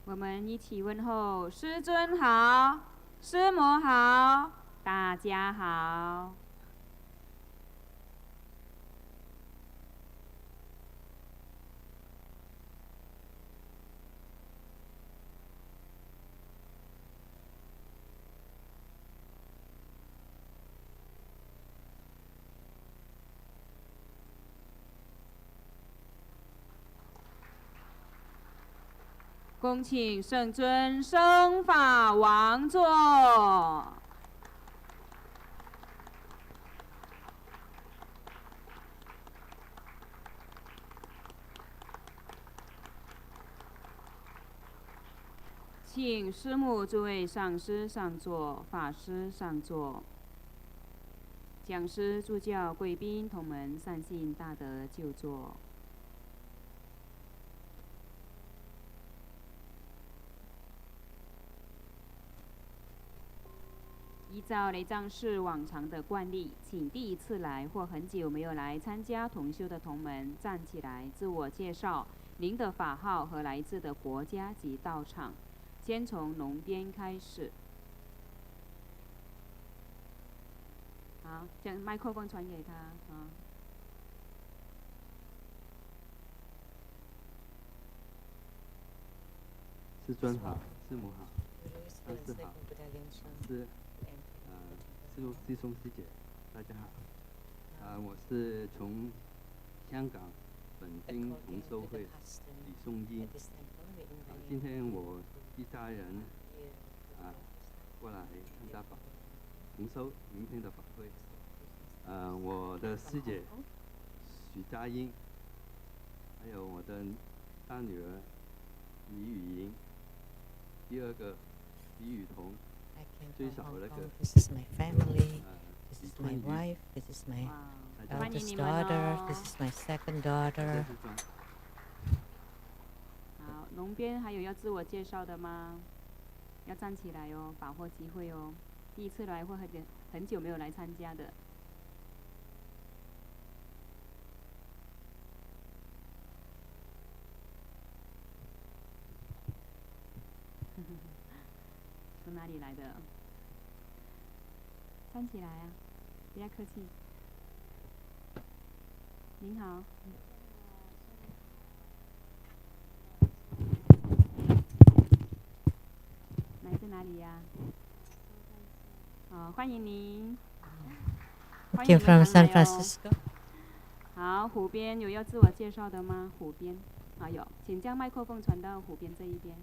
我们一起问候师尊好，师母好，大家好。恭请圣尊升法王座。请师母诸位上师上座，法师上座，讲师助教贵宾同门善信大德就座。依照雷藏寺往常的惯例，请第一次来或很久没有来参加同修的同门站起来自我介绍您的法号和来自的国家及道场。先从龙边开始。好，将麦克风传给他啊。师尊好，师母好，上师好，师兄师姐，大家好。我是从香港本丁同修会李颂英。今天我一家人过来参加同修明天的法会。我的师姐许佳英，还有我的大女儿李雨莹，第二个李雨桐，最小的那个This is my family. This is my wife. This is my eldest daughter. This is my second daughter. 好，龙边还有要自我介绍的吗？要站起来哦，把握机会哦。第一次来或很久没有来参加的。从哪里来的？站起来啊，不要客气。您好。来自哪里呀？欢迎您。欢迎 Came 你 from 们 San 常来哦。 Francisco. 好，湖边有要自我介绍的吗？湖边，有，请将麦克风传到湖边这一边。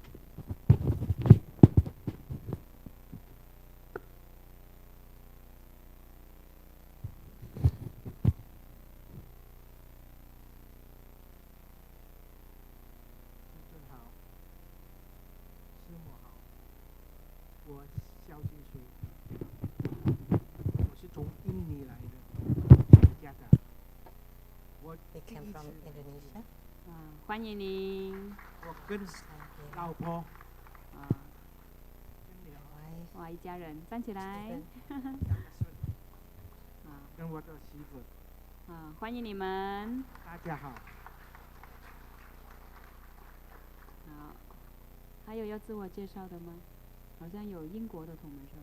我萧金水，我是从印尼来的，加达。我 They came from Indonesia. 欢迎您。我跟老婆，哇，一家人站起来。跟我的媳妇。欢迎你们。大家好。好，还有要自我介绍的吗？好像有英国的同门是吧？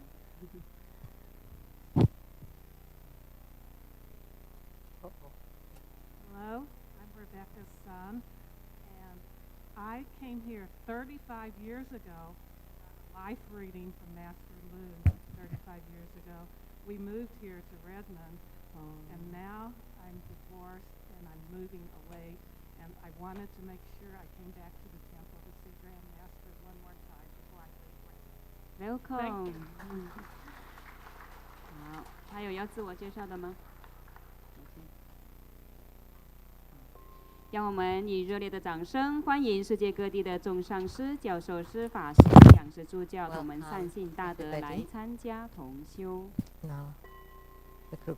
Hello, I'm Rebecca's son, and I came here 35 years ago, life reading from Master Lu 35 years ago. We moved here to Redmond, and now I'm divorced and I'm moving away, and I wanted to make sure I came back to the temple to see Grand Master one more time before I leave. Welcome. 好，还有要自我介绍的吗？让我们以热烈的掌声欢迎世界各地的众上师、教授师、法师、讲师、助教同们善信大德来参加同修。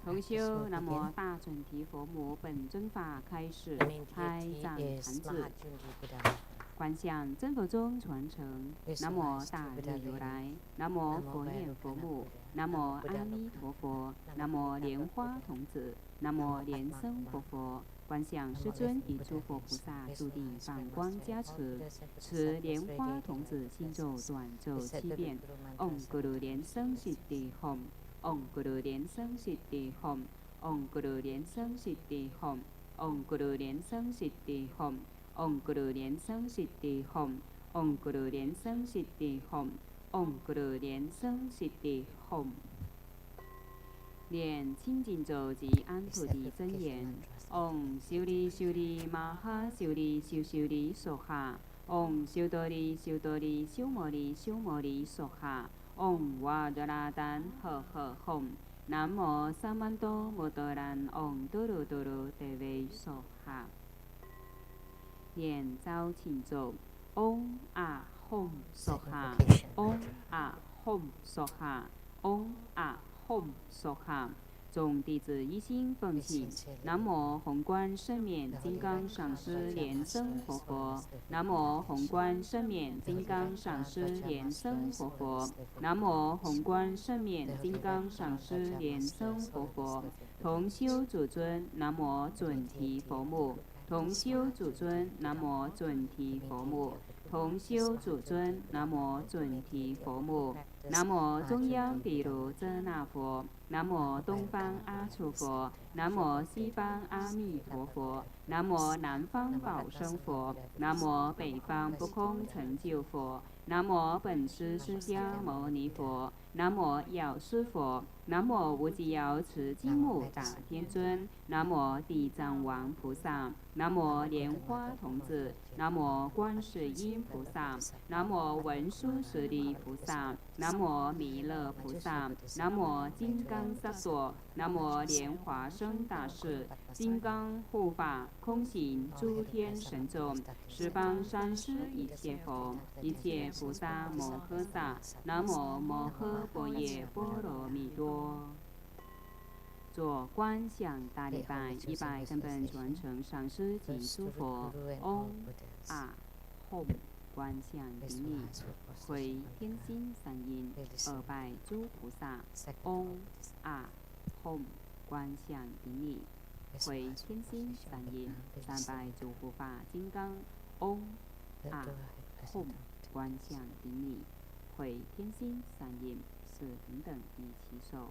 同修，南无大准提佛母本尊法开始，开藏坛子。观想真佛宗传承。南无大日如来，南无佛念佛目，南无阿弥陀佛，南无莲花童子，南无莲生活佛。观想师尊与诸佛菩萨注定放光加持，持莲花童子心咒短咒7遍。唵咕噜莲生悉地吽，唵咕噜莲生悉地吽，唵咕噜莲生悉地吽，唵咕噜莲生悉地吽，唵咕噜莲生悉地吽，唵咕噜莲生悉地吽，唵咕噜莲生悉地吽。念清净咒及安土地真言。唵修利修利玛哈修利修修利娑哈。唵修多利修多利修摩利修摩利娑哈。唵哇达拉丹呵呵吽。南无萨曼多摩多兰唵多罗多罗德维娑哈。念招请咒。唵啊吽娑哈。唵啊吽娑哈。唵啊吽娑哈。众弟子一心奉请。南无宏观圣冕金刚上师莲生活佛。南无宏观圣冕金刚上师莲生活佛。南无宏观圣冕金刚上师莲生活佛。同修主尊，南无准提佛目。同修主尊，南无准提佛目。同修主尊，南无准提佛目。南无中央毗卢遮那佛。南无东方阿处佛。南无西方阿弥陀佛。南无南方宝生佛。南无北方不空成就佛。南无本师释迦牟尼佛。南无药师佛。南无无极瑶池金木大天尊。南无地藏王菩萨。南无莲花童子。南无观世音菩萨。南无文殊师利菩萨。南无弥勒菩萨。南无金刚萨埵。南无莲华生大士。金刚护法空行诸天神众。十方三世一切佛。一切菩萨摩诃萨。南无摩诃般若波罗蜜多。做观想大礼拜，100根本传承上师及诸佛。唵啊吽观想顶礼，回天心三音，2拜诸菩萨。唵啊吽观想顶礼，回天心三音，3拜诸护法金刚。唵啊吽观想顶礼，回天心三音，4平等一起手。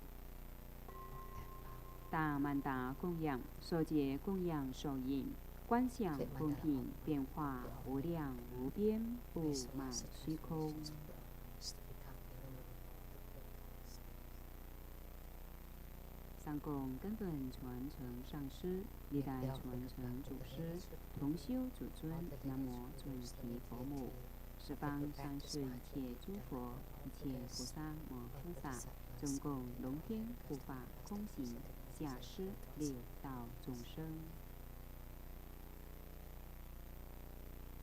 大曼达供养，受戒供养手印，观想公平变化无量无边，布满虚空。上供根本传承上师，历代传承祖师，同修祖尊，南无准提佛母。十方三世一切诸佛，一切菩萨摩诃萨，总共龙天护法空行下施六道众生。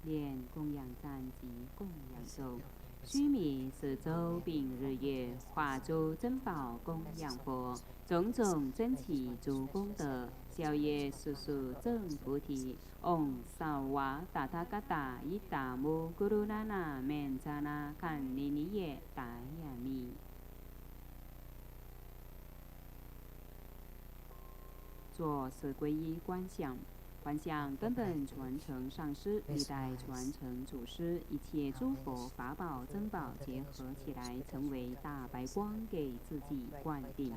念供养赞及供养咒，须弥四周并日月，化诸珍宝供养佛，种种珍奇诸功德，消业速速证菩提。唵萨瓦达他嘎达伊达姆咕噜那那面扎那堪尼尼耶达雅密。做四皈依观想，观想根本传承上师，历代传承祖师，一切诸佛法宝珍宝结合起来，成为大白光，给自己灌顶。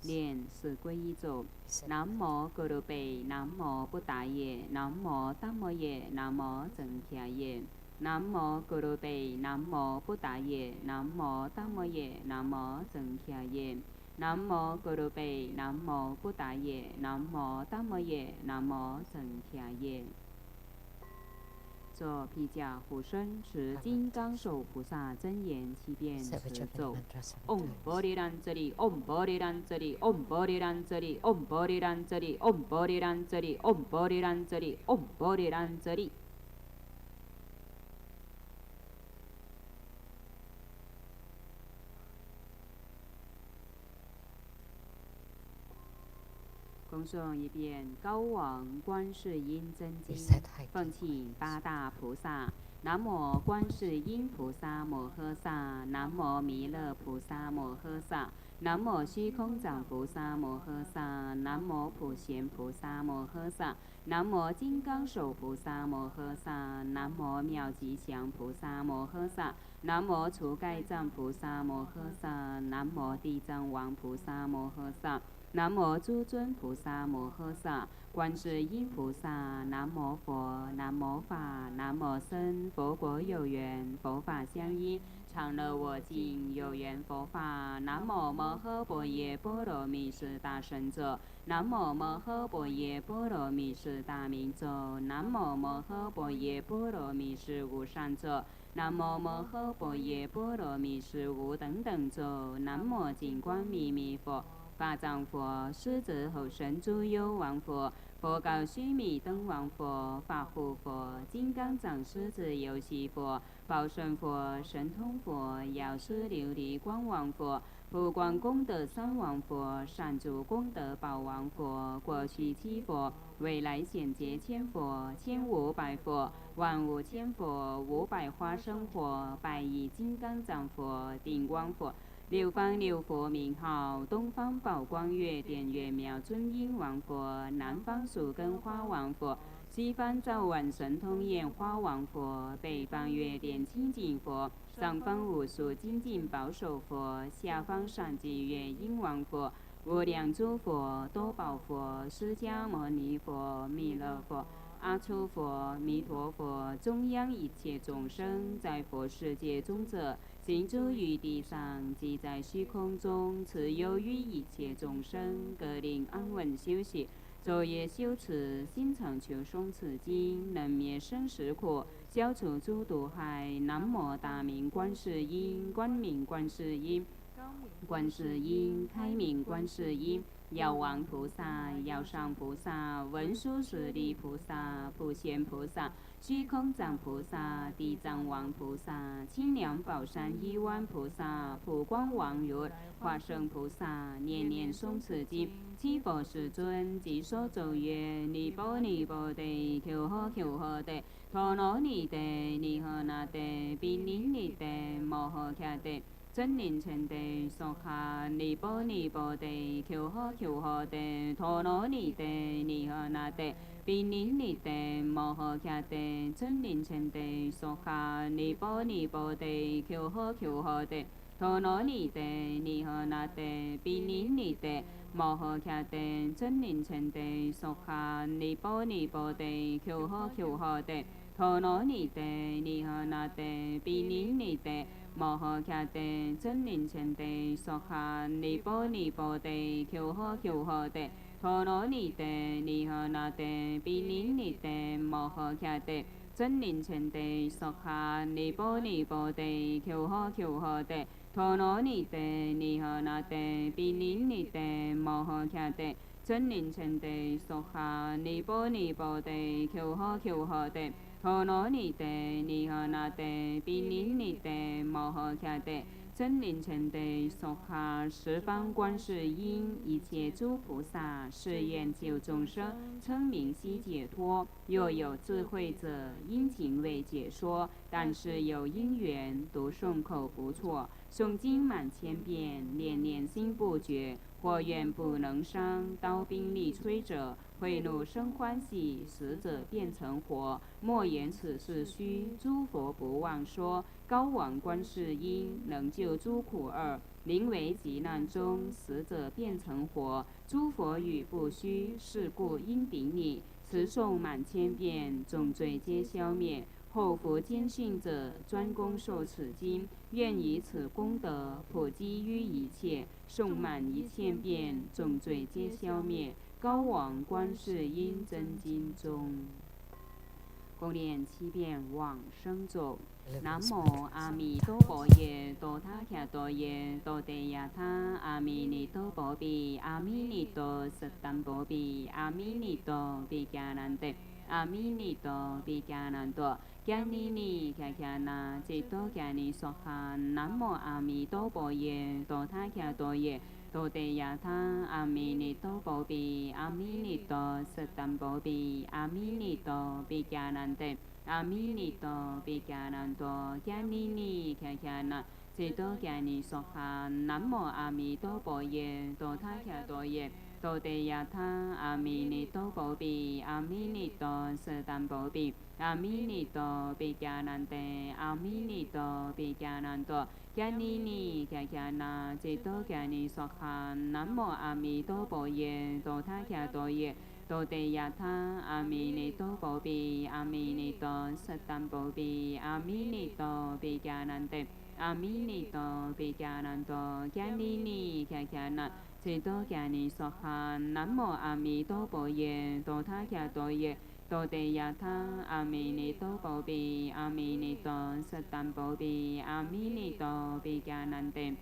念四皈依咒：南无咕噜贝，南无布达耶，南无达摩耶，南无增伽耶。南无咕噜贝，南无布达耶，南无达摩耶，南无增伽耶。南无咕噜贝，南无布达耶，南无达摩耶，南无增伽耶。做披甲护身持金刚手菩萨真言7遍持咒。唵波利兰这里，唵波利兰这里，唵波利兰这里，唵波利兰这里，唵波利兰这里，唵波利兰这里，唵波利兰这里。恭诵一遍《高王观世音真经》，奉请八大菩萨。南无观世音菩萨摩诃萨，南无弥勒菩萨摩诃萨，南无虚空藏菩萨摩诃萨，南无普贤菩萨摩诃萨，南无金刚手菩萨摩诃萨，南无妙吉祥菩萨摩诃萨，南无除盖藏菩萨摩诃萨，南无地藏王菩萨摩诃萨。南无诸尊菩萨摩诃萨，观世音菩萨，南无佛，南无法，南无僧。佛国有缘，佛法相依，常乐我净，有缘佛法。南无摩诃般若波罗蜜是大圣者，南无摩诃般若波罗蜜是大明者，南无摩诃般若波罗蜜是无上者，南无摩诃般若波罗蜜是无等等者，南无净光密密佛。法藏佛、狮子吼神诸幽王佛、佛告须弥灯王佛、法护佛、金刚藏狮子游戏佛、宝胜佛、神通佛、药师琉璃光王佛、普光功德三王佛、善主功德宝王佛、过去七佛、未来显节千佛、1500佛、万物千佛、500花生佛、百亿金刚藏佛、顶光佛。六方六佛名号：东方宝光月典月妙尊音王佛，南方树根花王佛，西方照晚神通焰花王佛，北方月典清净佛，上方五树精进保守佛，下方上济月音王佛，无量诸佛、多宝佛、释迦牟尼佛、弥勒佛、阿初佛、弥陀佛，中央一切众生，在佛世界中者，行诸于地上，即在虚空中，慈忧于一切众生，各令安稳休息。昼夜修持，心常求诵此经，能灭生死苦，消除诸毒害。南无大明观世音，光明观世音，观世音，开明观世音。药王菩萨、药上菩萨、文殊师利菩萨、普贤菩萨、虚空藏菩萨、地藏王菩萨、清凉宝山一湾菩萨、普光王如化身菩萨，念念诵此经。七佛世尊即说咒曰：尼波尼波地，求呵求呵地，陀罗尼地，尼诃那地，毗尼尼地，摩诃迦地。真灵成地，娑哈尼波尼波地，求呵求呵地，陀罗尼地，尼诃那地，毗尼尼地，摩诃迦地。真灵成地，娑哈尼波尼波地，求呵求呵地，陀罗尼地，尼诃那地，毗尼尼地，摩诃迦地。真灵成地，娑哈尼波尼波地，求呵求呵地，陀罗尼地，尼诃那地，毗尼尼地。摩诃迦地。真灵成地，娑哈尼波尼波地，求呵求呵地，陀罗尼地，尼诃那地，毗尼尼地，摩诃迦地。真灵成地，娑哈尼波尼波地，求呵求呵地，陀罗尼地，尼诃那地，毗尼尼地，摩诃迦地。真灵成地，娑哈尼波尼波地，求呵求呵地，陀罗尼地，尼诃那地，毗尼尼地，摩诃迦地。真灵成地，娑哈十方观世音，一切诸菩萨，誓愿救众生，称名悉解脱。若有智慧者，殷勤为解说，但是有因缘，读诵口不错，诵经满千遍，念念心不绝。或愿不能伤，刀兵利摧者，慧怒生欢喜，死者变成活。莫言此事虚，诸佛不忘说。高王观世音，能救诸苦厄，临危急难中，死者变成活。诸佛语不虚，是故应顶礼。持诵满千遍，众罪皆消灭。后福坚信者，专攻受此经，愿以此功德普及于一切。诵满1000遍，众罪皆消灭。高王观世音真经中，共念7遍往生咒。南无阿弥陀佛耶，多他伽多耶，多地亚他，阿弥尼多波比，阿弥尼多瑟旦波比，阿弥尼多比迦南地，阿弥尼多比迦南多。迦尼尼迦迦那，吉多迦尼娑哈。南无阿弥陀佛耶，多他伽多耶，多地亚他阿弥尼多波比阿弥尼多瑟旦波比阿弥尼多比迦南得阿弥尼多比迦南多迦尼尼迦迦那这多迦尼娑哈南无阿弥陀佛耶多他迦多耶多地亚他阿弥尼多波比阿弥尼多瑟旦波比阿弥尼多比迦南得阿弥尼多比迦南多迦尼尼迦迦那这多迦尼娑哈南无阿弥陀佛耶多他迦多耶多地亚他阿弥尼多波比阿弥尼多瑟旦波比阿弥尼多比迦南得阿弥尼多比迦南多迦尼尼迦迦那这多迦尼娑哈南无阿弥陀佛耶多他迦多耶多地亚他阿弥尼多波比阿弥尼多瑟旦波比阿弥尼多比迦南得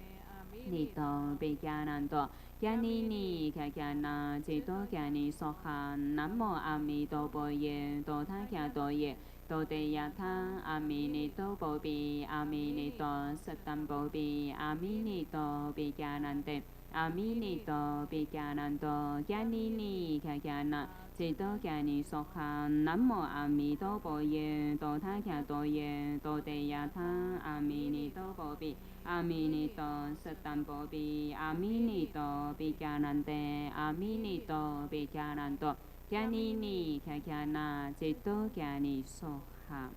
尼多比迦南多迦尼尼迦迦那这多迦尼娑哈南无阿弥陀佛耶多他迦多耶多地亚他阿弥尼多波比阿弥尼多瑟旦波比阿弥尼多比迦南得阿弥尼多比迦南多迦尼尼迦迦那这多迦尼娑哈南无阿弥陀佛耶多他迦多耶多地亚他阿弥尼多波比阿弥尼多瑟旦波比阿弥尼多比迦南得阿弥尼多比迦南多迦尼尼迦迦那这多迦尼娑哈。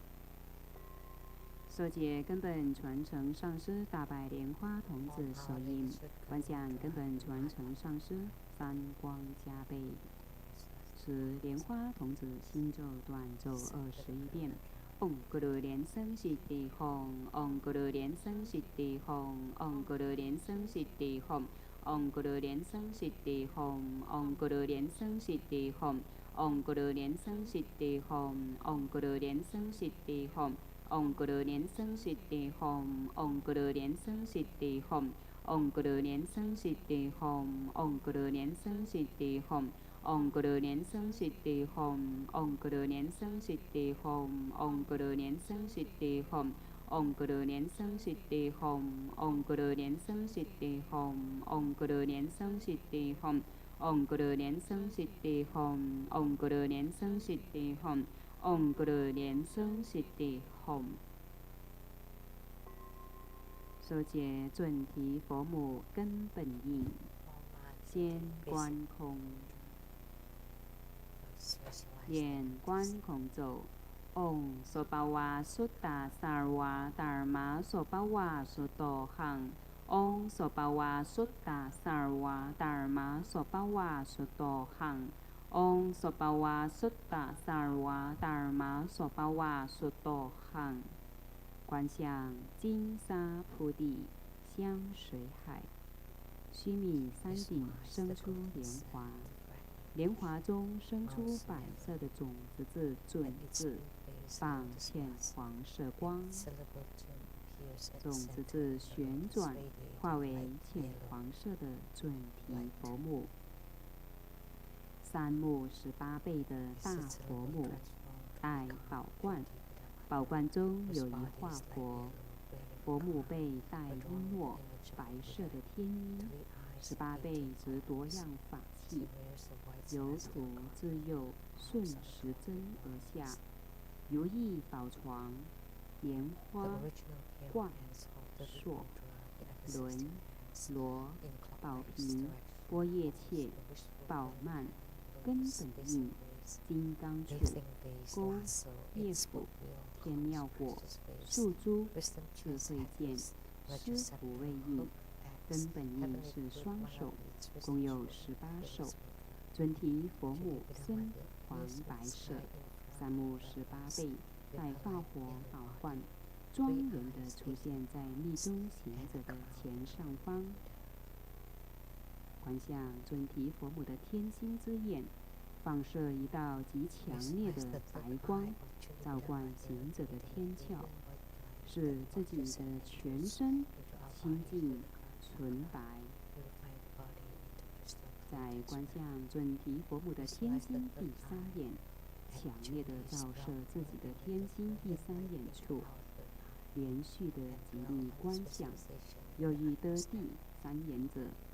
受戒根本传承上师大白莲花童子手印，观想根本传承上师三光加倍，持莲花童子心咒短咒21遍。唵咕噜莲生悉地吽，唵咕噜莲生悉地吽，唵咕噜莲生悉地吽，唵咕噜莲生悉地吽，唵咕噜莲生悉地吽，唵咕噜莲生悉地吽，唵咕噜莲生悉地吽。唵咕噜莲生悉地吽，唵咕噜莲生悉地吽，唵咕噜莲生悉地吽，唵咕噜莲生悉地吽，唵咕噜莲生悉地吽，唵咕噜莲生悉地吽，唵咕噜莲生悉地吽，唵咕噜莲生悉地吽，唵咕噜莲生悉地吽，唵咕噜莲生悉地吽，唵咕噜莲生悉地吽，唵咕噜莲生悉地吽。唵咕噜莲生悉地吽。受戒准提佛母根本印，先观空，眼观空咒。唵娑巴哇苏达萨尔哇达尔玛娑巴哇苏多行。唵娑巴哇苏达萨尔哇达尔玛娑巴哇苏多行。唵娑巴哇苏达萨尔哇达尔玛娑巴哇苏多行。观想金沙铺地，香水海，须弥山顶生出莲华，莲华中生出白色的种子字准字，放浅黄色光，种子字旋转，化为浅黄色的准提佛母。3目18倍的大佛母，戴宝冠，宝冠中有一化佛，佛母被戴璎珞，白色的天衣，18倍执夺样法器，由土自右顺时针而下，如意宝床，莲花、冠、硕、轮、罗、宝瓶、波叶切、宝曼、根本印、金刚杵、钩、叶斧、天妙果、树珠、智慧剑、师傅位印。根本印是双手，共有18手。准提佛母身黄白色，3目18倍，戴法火宝冠，庄严地出现在密宗行者的前上方。观想准提佛母的天心之眼，放射一道极强烈的白光，照灌行者的天窍，使自己的全身清净纯白。在观想准提佛母的天心第3眼，强烈的照射自己的天心第3眼处，连续的极力观想，由于得地3眼者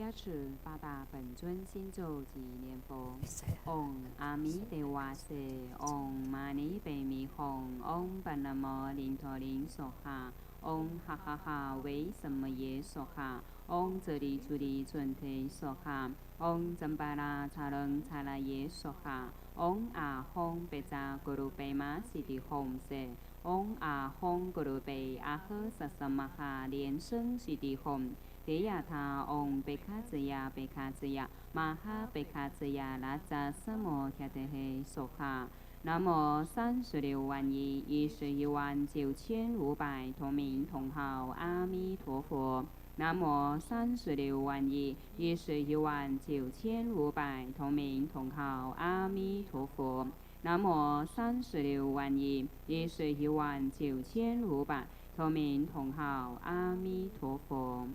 加持八大本尊心咒及念佛。唵阿弥陀瓦塞，唵嘛呢呗咪吽，唵巴那摩林陀林梭哈，唵哈哈哈为什么耶梭哈，唵这里处理准提梭哈，唵真巴拉查楞查拉耶梭哈，唵阿吽贝扎咕噜贝玛西迪吽塞，唵阿吽咕噜贝阿呵萨萨玛哈连声西迪吽。đề ya tha ong bekazaya bekazaya maha bekazaya raja samo kyatehe soha nam mô 36万亿11万9500同名同号阿弥陀佛。南无36万亿11万9500同名同号阿弥陀佛。南无36万亿11万9500同名同号阿弥陀佛。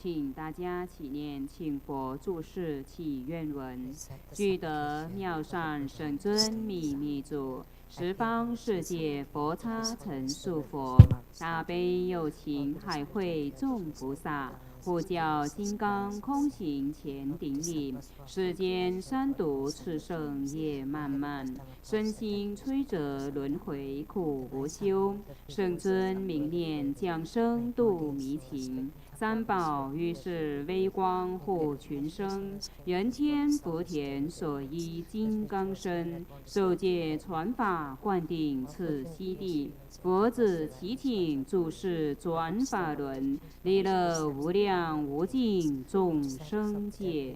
请大家起念请佛注释祈愿文。具德妙善圣尊秘密主，十方世界佛刹成数佛，大悲有情海会众菩萨，护教金刚空行前顶礼，世间三毒炽盛业漫漫，身心摧折轮回苦无休。圣尊明念降生度迷情，三宝于是微光护群生，人天福田所依金刚身，受戒传法灌顶次悉地，佛子祈请注释转法轮，离了无量无尽众生界。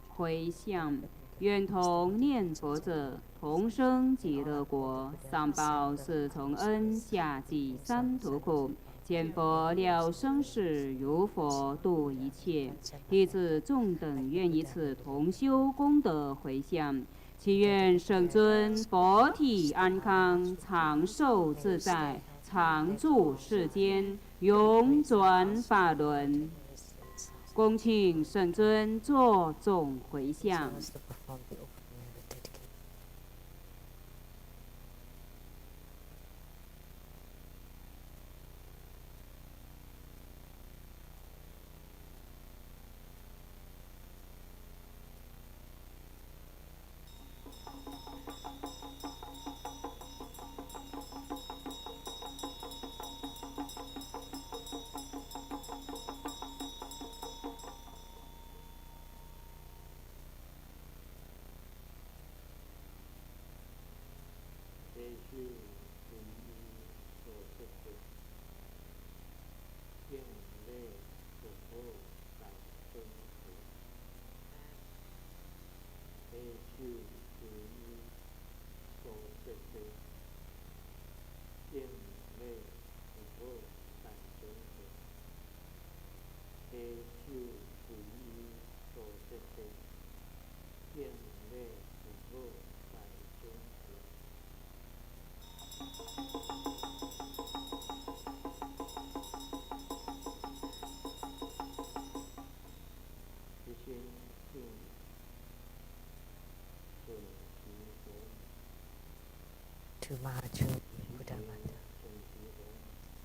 回向愿同念佛者，同生极乐国，上报四重恩，下济三途苦。见佛了生死，如佛度一切。弟子众等愿以此同修功德回向，祈愿圣尊佛体安康，长寿自在，常住世间，永转法轮。恭请圣尊作众回向。To Cundi Buddha Mother.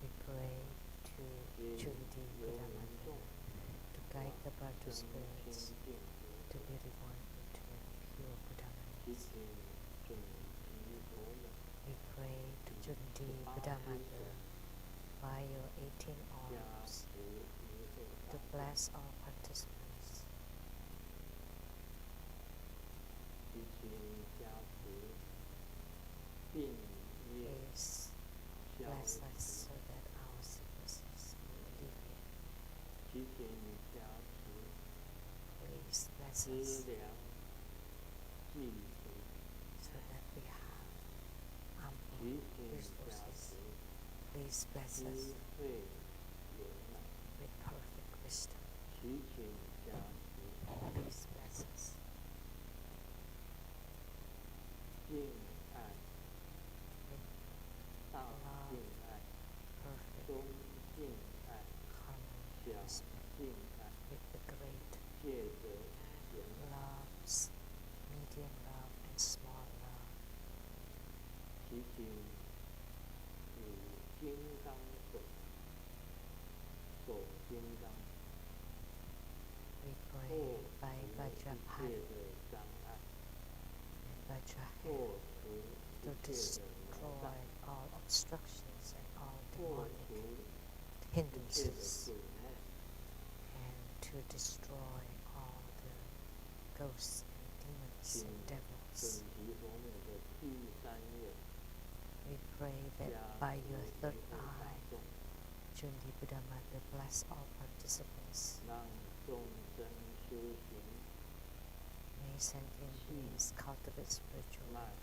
We pray to Cundi Buddha Mother to guide the Bartu spirits to be reborn into pure Buddha minds. We pray to Cundi Buddha Mother by your 18 arms to bless all participants. Please bless us so that our sicknesses will alleviate. Please bless us so that we have ample resources. Please bless us with perfect wisdom. Please bless us. With the great loves, medium love, and small love. Vajrapad and Vajrahand to destroy all obstructions and all demonic hindrances and to destroy all the ghosts and demons and devils. We pray that by your third eye, Cundi Buddha Mother bless all participants. May sentient beings cultivate spiritual life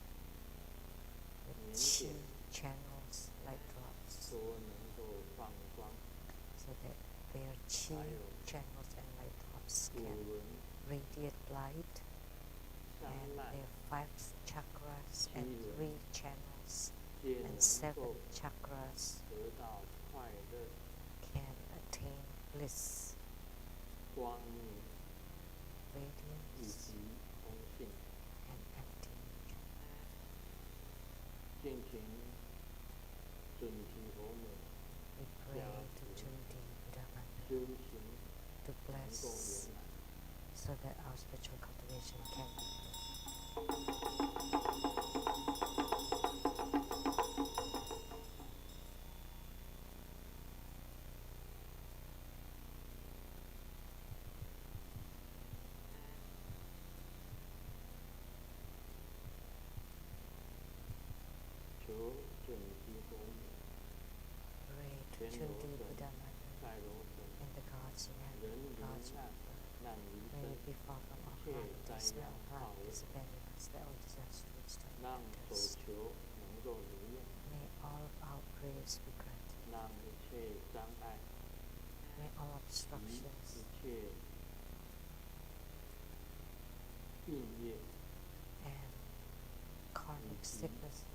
with chi channels, light drops, so that their chi channels and light drops can radiate light, and their 5 chakras and 3 channels and 7 chakras can attain bliss, radiance, and empty. We pray to Cundi Buddha Mother to bless so that our spiritual cultivation can pray to Cundi Buddha Mother and the gods in heaven, gods in earth. May it be far from our calamities, now calamities abandon us, that all disasters turn to dust. May all of our prayers be granted. May all obstructions and karmic sicknesses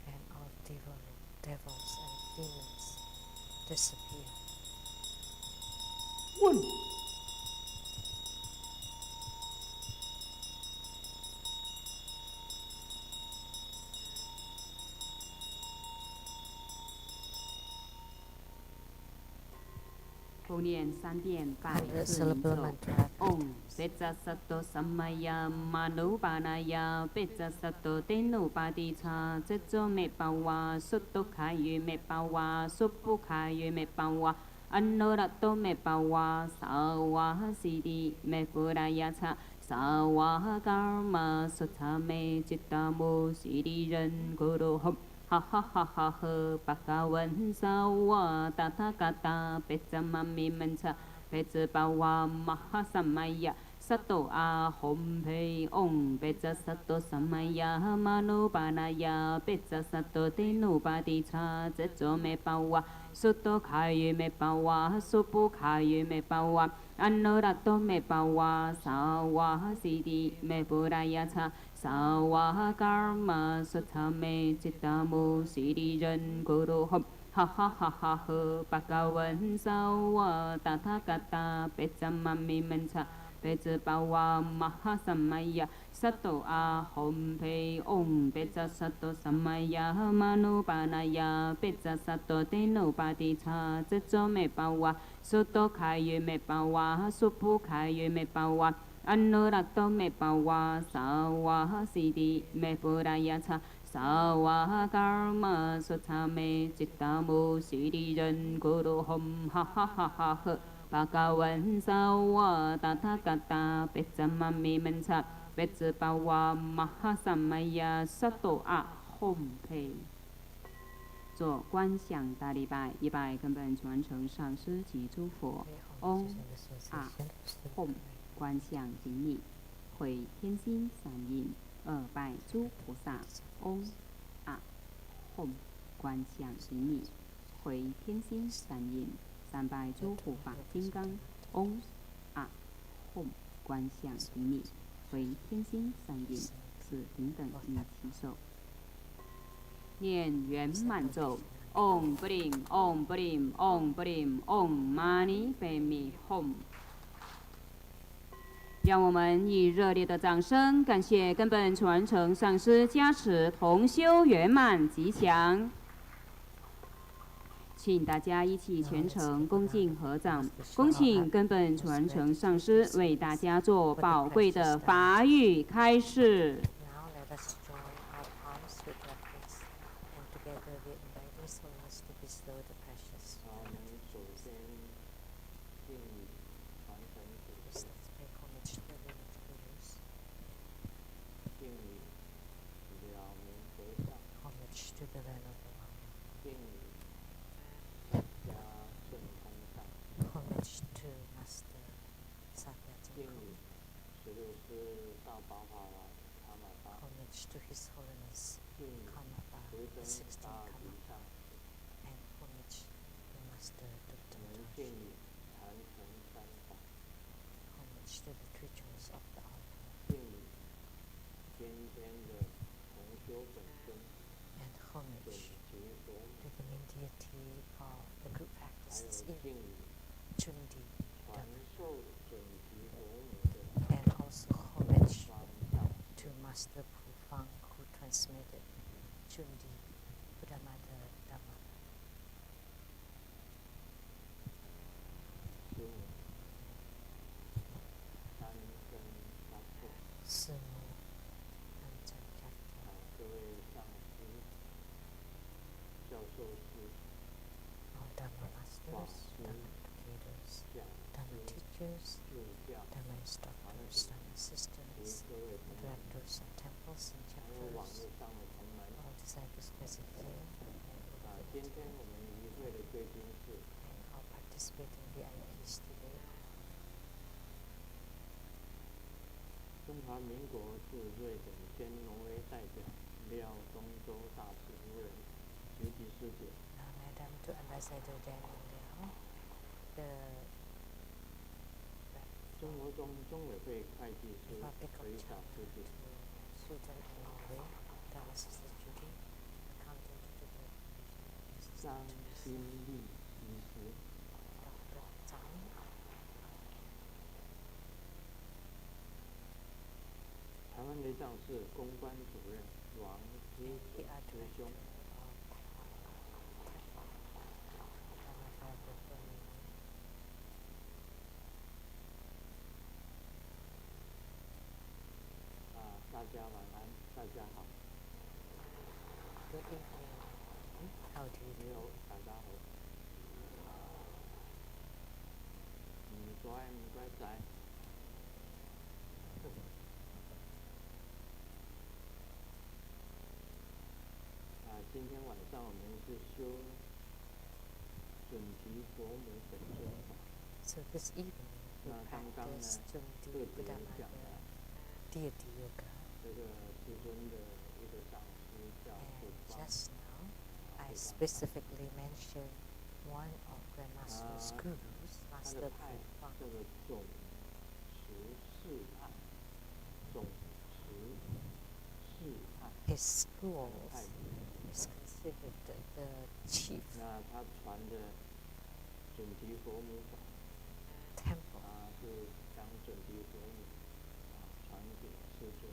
and all devils and demons disappear.后念3遍拜 The 四名 syllable 咒。 mantra. Om Pecca Sato Samaya Manupanaya Pecca Sato Tenupati Cha Tsetso Me Pawa Sutto Kayu Me Pawa Suppu Kayu Me Pawa Annorato Me Pawa Sawa Siddhi Me Puraya Cha Sawa Karma Sutta Me Chitta Mu Siddhi Ren Guru Hum Ha ha ha ha ha Bhagavan Sawa Tathagata Pecamami Mancha Pecca Pawa Mahasamaya Sato Ahom Pei Om Pecca Sato Samaya Manupanaya Pecca Sato Tenupati Cha Tsetso Me Pawa Sutto Kayu Me Pawa Suppu Kayu Me Pawa Annorato Me Pawa Sawa Siddhi Me Puraya Cha Sawa Karma Sutta Me Chitta Mu Siddhi Ren Guru Hum Ha ha ha ha ha Bhagavan Sawa Tathagata Pecamami Mancha Pecca Pawa Mahasamaya Sato Ahom Pei Om Pecca Sato Samaya Manupanaya Pecca Sato Tenupati Cha Tsetso Me Pawa Sutto Kayu Me Pawa Suppu Kayu Me Pawa Annorato Me Pawa Sawa Siddhi Me Puraya Cha Sawa Karma Sutta Me Chitta Mu Siddhi Ren Guru Hum Ha ha ha ha ha Bhagavan Sawa Tathagata Pecamami Mancha Pecca Pawa Mahasamaya Sato Ahom Pei 做观想大礼拜，一拜根本传承上师及诸佛。嗡啊吽，观想顶礼，回天心三印，2拜诸菩萨。嗡啊吽，观想顶礼，回天心三印，3拜诸护法金刚。嗡啊吽，观想顶礼，回天心三印，是平等与其手。 念圆满咒 Om Brim Om Brim Om Brim Om Mani Padme Hum。让我们以热烈的掌声感谢根本传承上师加持，同修圆满吉祥。请大家一起全程恭敬合掌，恭请根本传承上师为大家做宝贵的法语开示。 Now let us join our palms with reverence, and together we invite His Holiness to bestow the precious. 我们首先敬礼传承祖 First, 先， let's pay homage to the village gurus, 敬礼了明和尚， homage to the venerable monk, 敬礼释迦顺通上， homage to Master Satya 敬 Tengku, 礼十六师大宝法王卡玛巴， homage to His Holiness 敬礼 Karmapa, 十 the 真 16th 大吉 Karmapa, 上， and homage to Master 我 Dr. 们 Tosh, 敬礼坛城三宝， homage to the three jewels of the altar, 敬礼今天的同修本尊 and 准 homage 提佛母， to the main deity of the group 还 practice 有 in 敬礼 Cundi, 传授准提佛母的 and also homage 方丈。 to Master Pufang who transmitted Cundi Buddhamata Dhamma. 师母，三根八错，师母Anjan Jatya, 各位上师、教授师、 all Dhamma masters, Dhamma educators, 讲 Dhamma 师、 teachers, 助教， Dhamma instructors, Dhamma 及 assistants, 各位同仁， directors of temples and 还有网 chapters, 络上的同仁。 all disciples present here, 今天我们仪会的贵宾是 and all participating VIPs today. 中华民国驻瑞典兼挪威代表廖东洲大使夫人，尤其师姐。 Madam to Ambassador Daniel Liao, the 中国中委会会计师 Republic 可以 of 找 China 师姐。 to Sweden and Norway, Dhamma Sister Judy, accountant to the Sister 张新丽医师， Dr. Zhang, 台湾雷藏寺公关主任王之 and 准 PR 师 director 兄， of Dhamma Bible Burmese. 大家晚安，大家好。 Good evening. How do you 没 do? 有大家好。早安，乖仔。今天晚上我们是修准提佛母本尊法。 So this evening we 那刚刚呢， practice 特 Cundi 别 Buddhamata 讲了 Deity Yoga. 这个师尊的一个上师叫 And 普方， just now, I specifically mentioned one of Grandmaster's gurus, 他 Master 的派 Pufang. 叫做总持世派，总持世派 His schools 派。 is considered the chief 那他传的准提佛母法， temple. 他是将准提佛母传给师尊。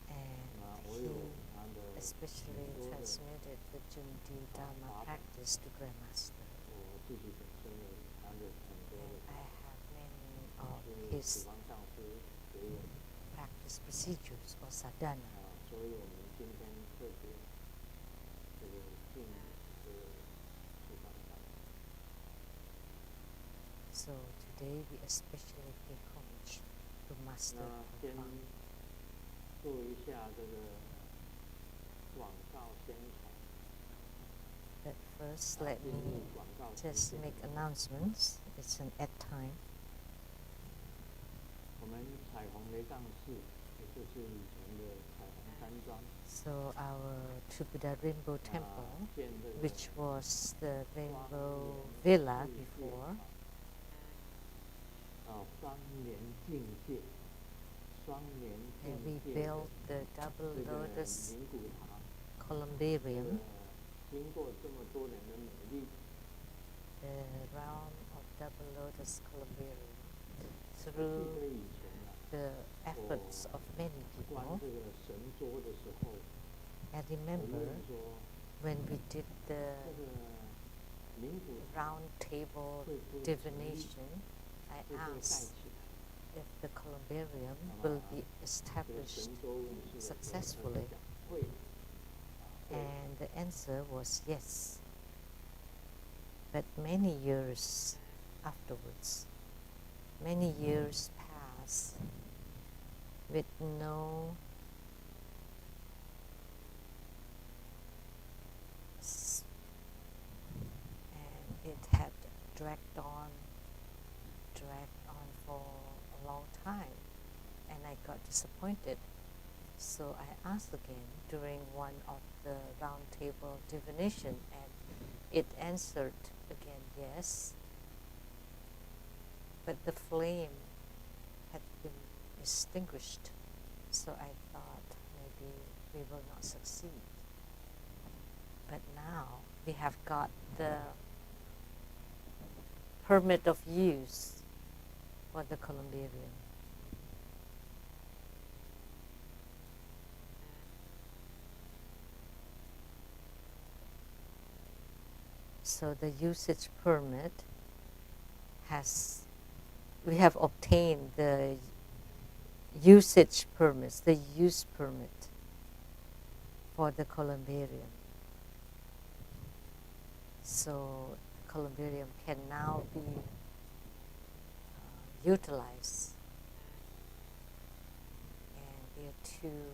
And 我有 he 他的 especially 很多的， transmitted the Cundi Dharma practice to Grandmaster. 我自己本身有他的很多 And 的 I have many of 是普 his 方上师给我的 practice procedures or sadhana. 所以我们今天特别这个敬这个普方上师。 So today we especially pay homage to Master 那先 Pufang. 做一下这个广告宣传。 But first, let 进入 me 广告时 just 间 make announcements. It's an ad time. 我们彩虹雷藏寺，也就是以前的彩虹山庄， So our Tripura Rainbow Temple, 建这个 which was the 双 Rainbow 联 Villa 境界 before, 双联境界，双联 and 境 we 界 built the 这 double 个 lotus 灵骨塔， columbarium, 经过这么多年的努力， the realm of double lotus columbarium, 记 through 得以前啊， the efforts of many 关 people. 这个神桌的时候， And 我 remember, 们说 when we did the round table divination, I asked if the columbarium will be established successfully. And the answer was yes. But many years afterwards, many years passed with no and it had dragged on for a long time, and I got disappointed. So I asked again during one of the round table divination, and it answered again yes, but the flame had been extinguished. So I thought maybe we will not succeed. But now we have got the permit of use for the columbarium. So the usage permit we have obtained the usage permits, the use permit for the columbarium. So the columbarium can now be utilized. And there are two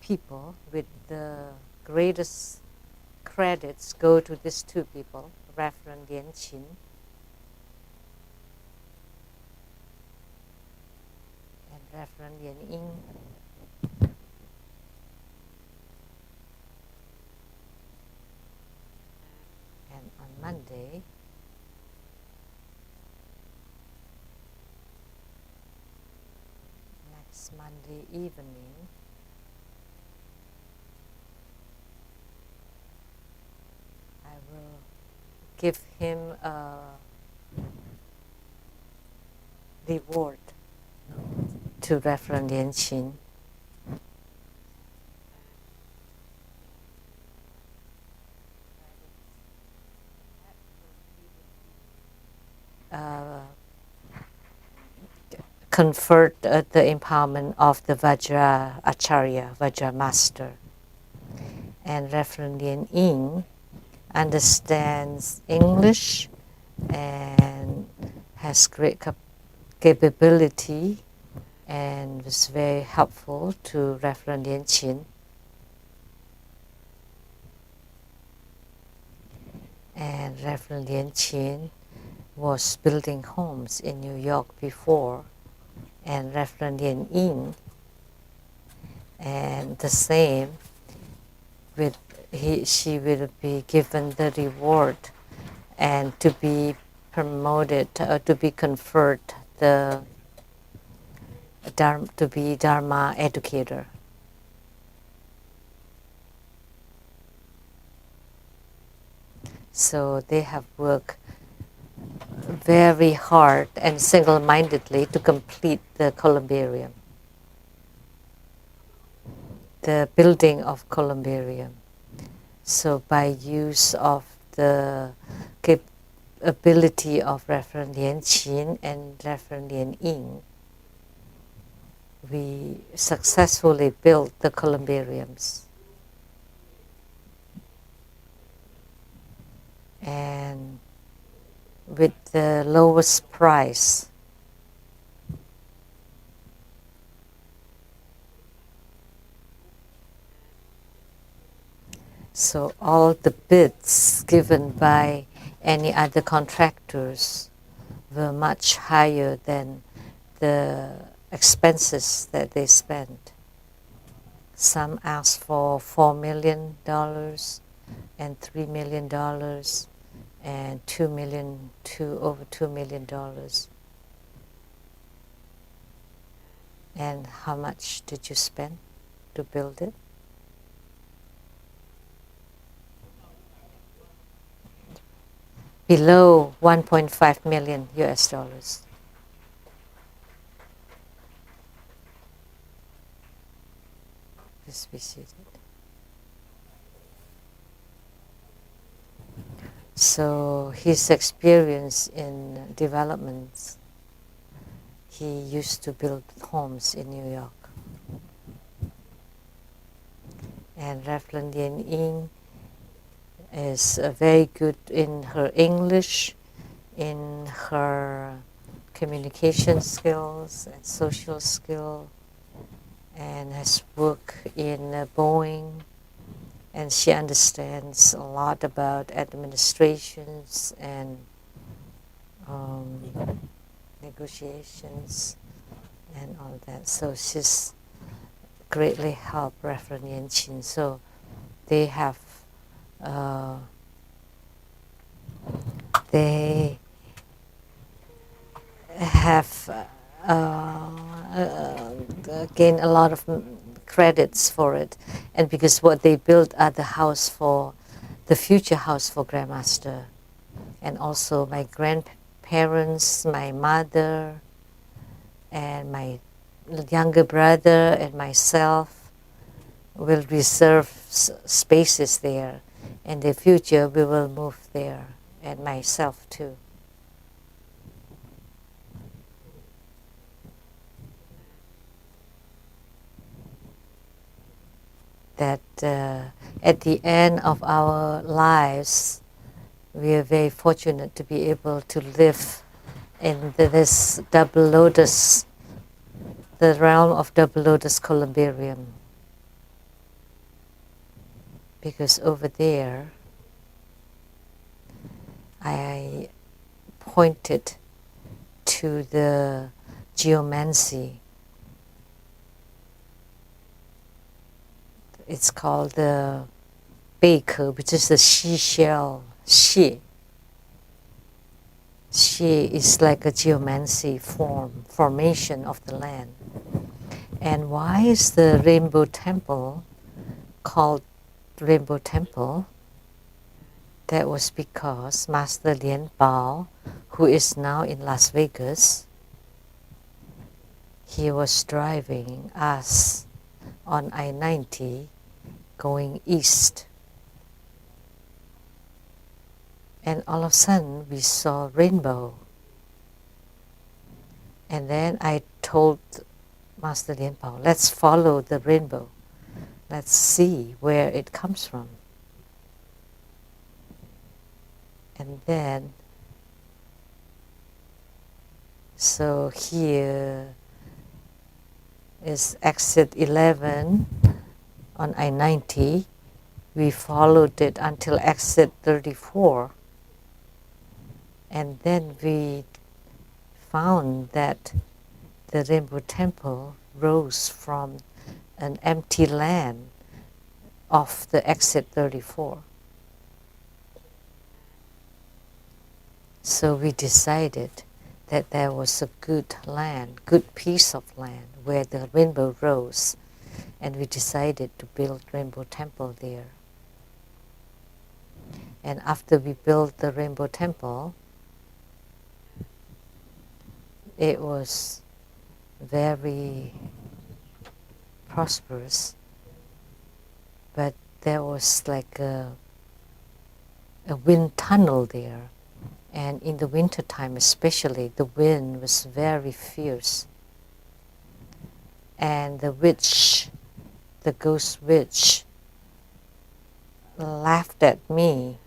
people with the greatest credits go to these two people, Reverend Lien Qin and Reverend Lien Ying. And on Monday, next Monday evening, I will give him a reward to Reverend Lien Qin. Conferred the empowerment of the Vajra Acharya, Vajra Master. And Reverend Lien Ying understands English and has great capability and was very helpful to Reverend Lien Qin. And Reverend Lien Qin was building homes in New York before, and Reverend Lien Ying, and the same with she will be given the reward and to be promoted or to be conferred to be Dharma educator. So they have worked very hard and single-mindedly to complete the columbarium, the building of columbarium. So by use of the ability of Reverend Lien Qin and Reverend Lien Ying, we successfully built the columbariums. And with the lowest price. So all the bids given by any other contractors were much higher than the expenses that they spent. Some asked for $4 million and $3 million and over $2 million. And how much did you spend to build it? Below 1.5 million US dollars. Please be seated. So his experience in developments, he used to build homes in New York. And Reverend Yen Ying is very good in her English, in her communication skills and social skill, and has worked in Boeing, and she understands a lot about administrations and negotiations and all that. So she's greatly helped Reverend Yen Chin. So they have they have gained a lot of credits for it, and because what they built are the house for the future house for Grandmaster, and also my grandparents, my mother, and my younger brother and myself will reserve spaces there. In the future, we will move there, and myself too. That at the end of our lives, we are very fortunate to be able to live in this double lotus, the realm of double lotus columbarium. Because over there, I pointed to the geomancy. It's called the baker, which is the seashell. Xie. Xie is like a geomancy formation of the land. And why is the Rainbow Temple called Rainbow Temple? That was because Master Lien Bao, who is now in Las Vegas, he was driving us on I-90 going east. And all of a sudden we saw rainbow. And then I told Master Lien Bao, let's follow the rainbow. Let's see where it comes from. And then, so here is exit 11 on I-90. We followed it until exit 34. And then we found that the Rainbow Temple rose from an empty land off the exit 34. So we decided that there was a good land, good piece of land where the rainbow rose, and we decided to build Rainbow Temple there. And after we built the Rainbow Temple, it was very prosperous, but there was like a wind tunnel there. And in the winter time especially, the wind was very fierce. And the witch, the ghost witch, laughed at me.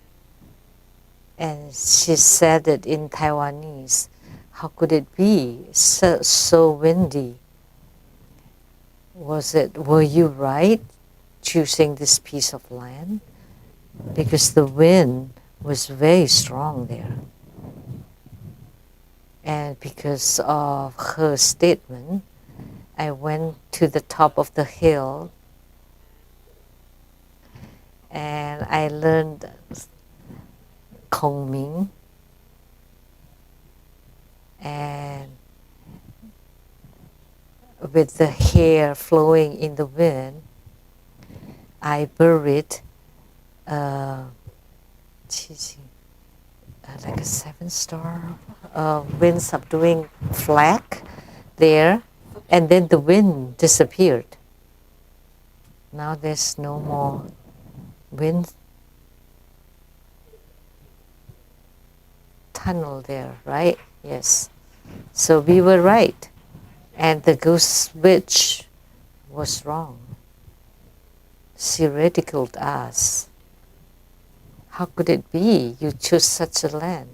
And she said it in Taiwanese, how could it be so windy? Were you right choosing this piece of land? Because the wind was very strong there. And because of her statement, I went to the top of the hill and I learned Kongming, and with the hair flowing in the wind, I buried like a 7-star wind subduing flag there, and then the wind disappeared. Now there's no more wind tunnel there, right? Yes. So we were right. And the ghost witch was wrong. She ridiculed us. How could it be? You chose such a land.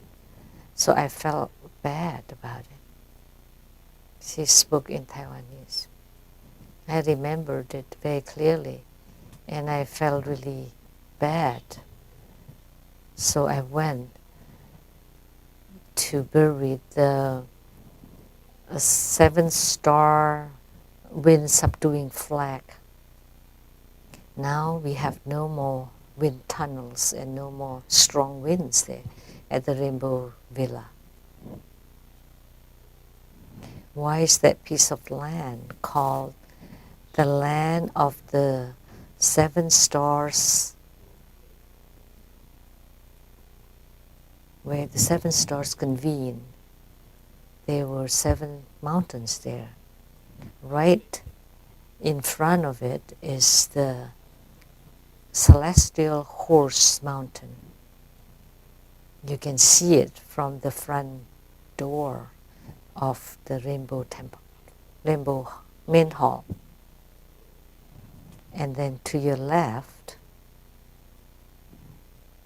So I felt bad about it. She spoke in Taiwanese. I remembered it very clearly, and I felt really bad. So I went to bury the 7-star wind subduing flag. Now we have no more wind tunnels and no more strong winds there at the Rainbow Villa. Why is that piece of land called the land of the 7 stars, where the 7 stars convene? There were 7 mountains there. Right in front of it is the Celestial Horse Mountain. You can see it from the front door of the Rainbow Temple, Rainbow Main Hall. And then to your left,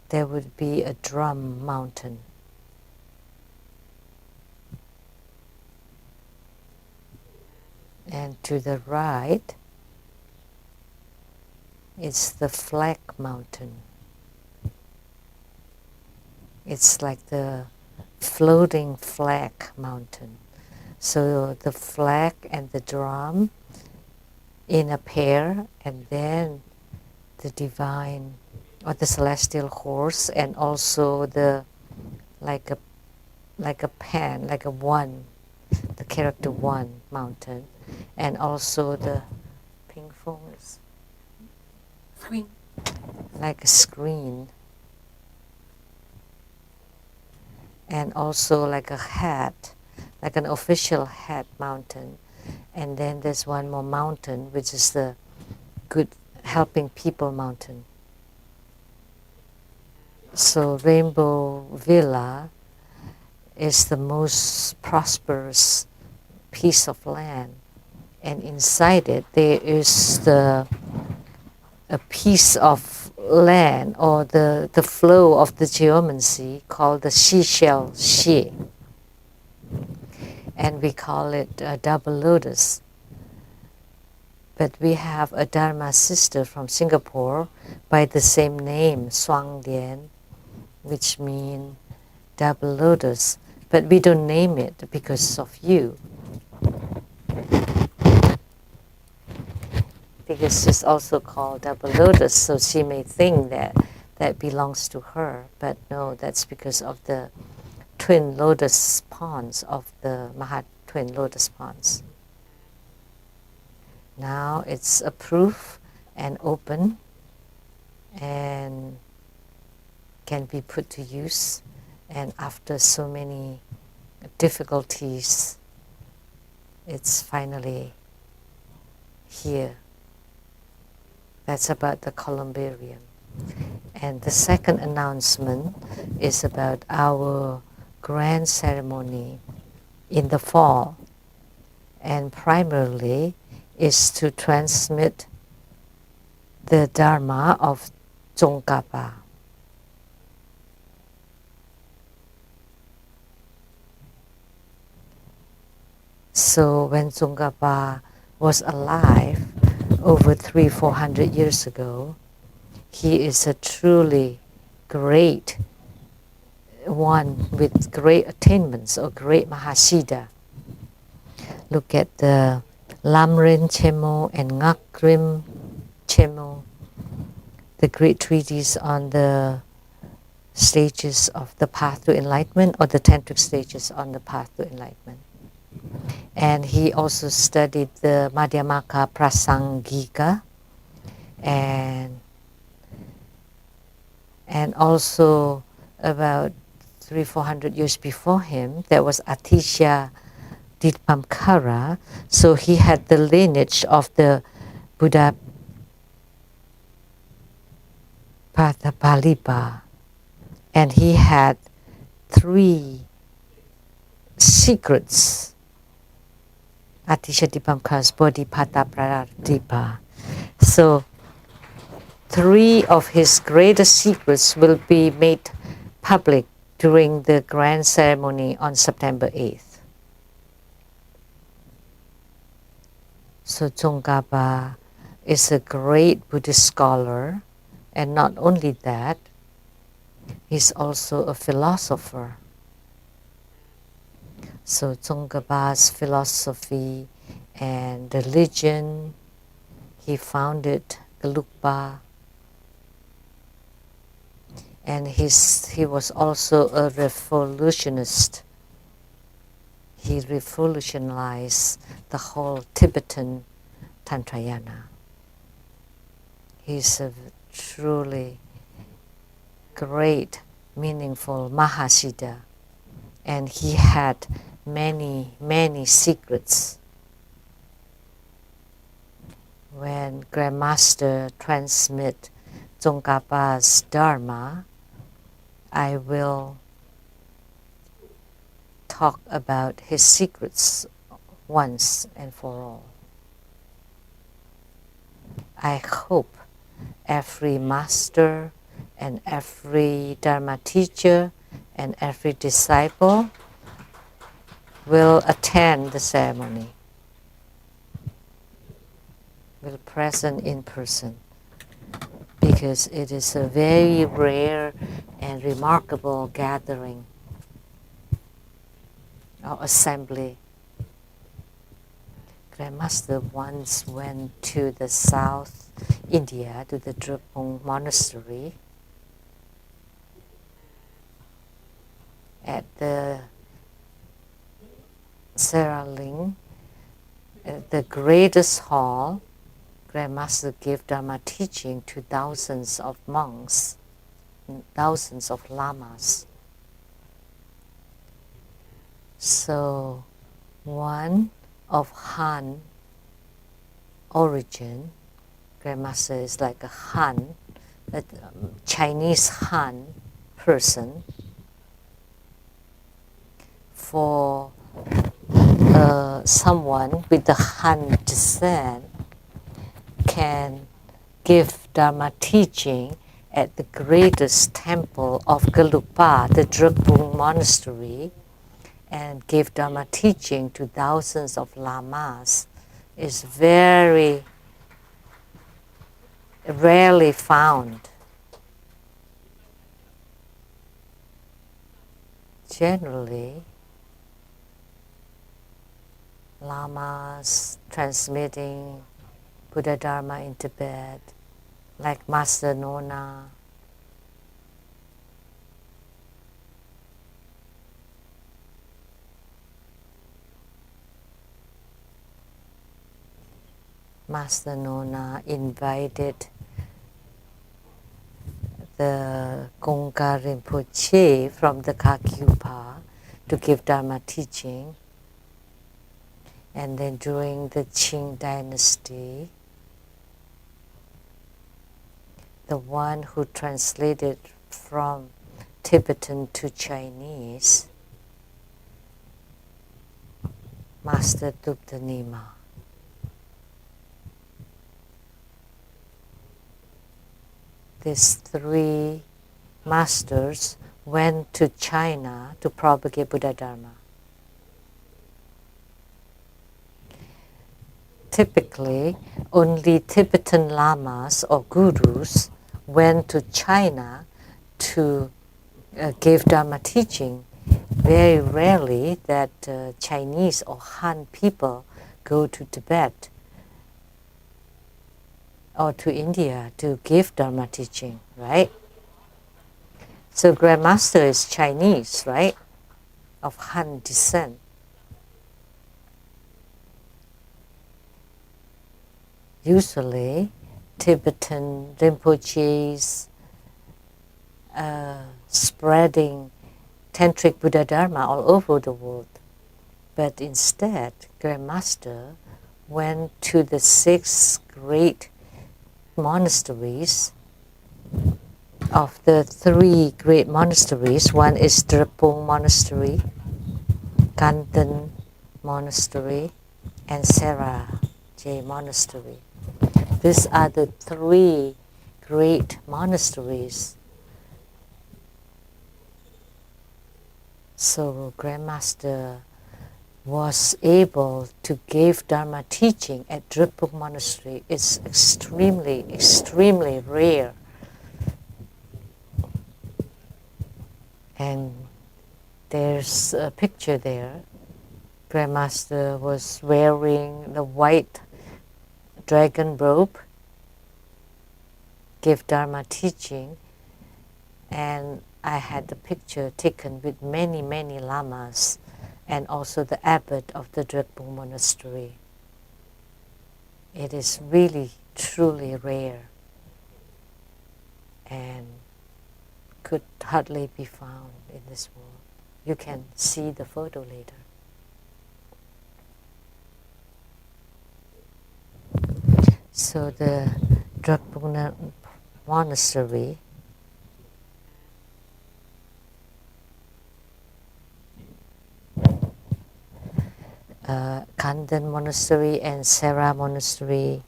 there would be a drum mountain. And to the right, it's the flag mountain. It's like the floating flag mountain. So the flag and the drum in a pair, and then the divine or the celestial horse, and also the like a pen, like a 1, the character 1 mountain, and also the ping fong is like a screen, and also like a hat, like an official hat mountain. And then there's one more mountain, which is the good helping people mountain. So Rainbow Villa is the most prosperous piece of land, and inside it there is a piece of land, or the flow of the geomancy called the seashell she, and we call it a double lotus. But we have a Dharma sister from Singapore by the same name, Suang Lian, which means double lotus. But we don't name it because of you. Because she's also called double lotus, so she may think that that belongs to her. But no, that's because of the twin lotus ponds of the Mahat twin lotus ponds. Now it's approved and open and can be put to use. And after so many difficulties, it's finally here. That's about the columbarium. And the second announcement is about our grand ceremony in the fall. And primarily is to transmit the Dharma of Tsongkhapa. So when Tsongkhapa was alive over 300-400 years ago, he is a truly great one with great attainments, or great Mahasiddha. Look at the Lamdre Chemo and Ngakrim Chemo, the great treatise on the stages of the path to enlightenment, or the tantric stages on the path to enlightenment. And he also studied the Madhyamaka Prasangika, and also about 300-400 years before him, there was Atisha Ditpamkara. So he had the lineage of the Buddha Patapalipa, and he had 3 secrets. Atishadipamkas Bodhipatapradipa. So 3 of his greatest secrets will be made public during the grand ceremony on September 8th. So Tsongkhapa is a great Buddhist scholar, and not only that, he's also a philosopher. So Tsongkhapa's philosophy and religion, he founded Gelugpa, and he was also a revolutionist. He revolutionized the whole Tibetan Tantrayana. He's a truly great, meaningful Mahasiddha, and he had many, many secrets. When Grandmaster transmit Tsongkhapa's Dharma, I will talk about his secrets once and for all. I hope every master and every Dharma teacher and every disciple will attend the ceremony, will present in person, because it is a very rare and remarkable gathering or assembly. Grandmaster once went to the South India, to the Drupung monastery. At the Seraling, the greatest hall, Grandmaster gave Dharma teaching to thousands of monks, thousands of lamas. So, one of Han origin, Grandmaster is like a Han, a Chinese Han person. For someone with the Han descent can give Dharma teaching at the greatest temple of Gelugpa, the Drupung monastery, and give Dharma teaching to thousands of lamas is very rarely found. Generally, lamas transmitting Buddha Dharma in Tibet, like Master Nona, Master Nona invited the Gongka Rinpoche from the Kakyupa to give Dharma teaching. And then during the Qing dynasty, the one who translated from Tibetan to Chinese, Master Duptanima. These 3 masters went to China to propagate Buddha Dharma. Typically, only Tibetan lamas or gurus went to China to give Dharma teaching. Very rarely that Chinese or Han people go to Tibet or to India to give Dharma teaching, right? So Grandmaster is Chinese, right? Of Han descent. Usually, Tibetan Rinpoches spreading Tantric Buddha Dharma all over the world. But instead, Grandmaster went to the 6 great monasteries of the three great monasteries. One is Drepung Monastery, Kanten Monastery, and Sera J Monastery. These are the three great monasteries. So Grandmaster was able to give Dharma teaching at Drepung Monastery. It's extremely, extremely rare. And there's a picture there. Grandmaster was wearing the white dragon robe, gave Dharma teaching, and I had the picture taken with many, many lamas and also the abbot of the Drepung Monastery. It is really, truly rare and could hardly be found in this world. You can see the photo later. So the Drepung Monastery Kanten Monastery and Sera Monastery,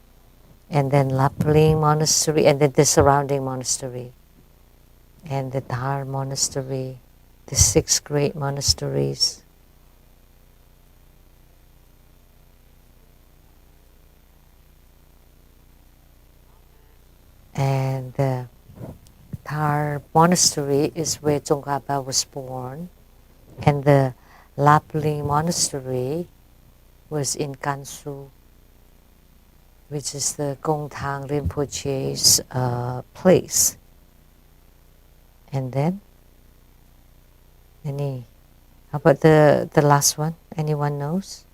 and then Lapling Monastery, and then the surrounding monastery, and the Dhar Monastery, the 6 great monasteries. And the Dhar Monastery is where Tsongkhapa was born, and the Lapling Monastery was in Gansu, which is the Gongtang Rinpoche's place. And then, how about the last one? Anyone knows?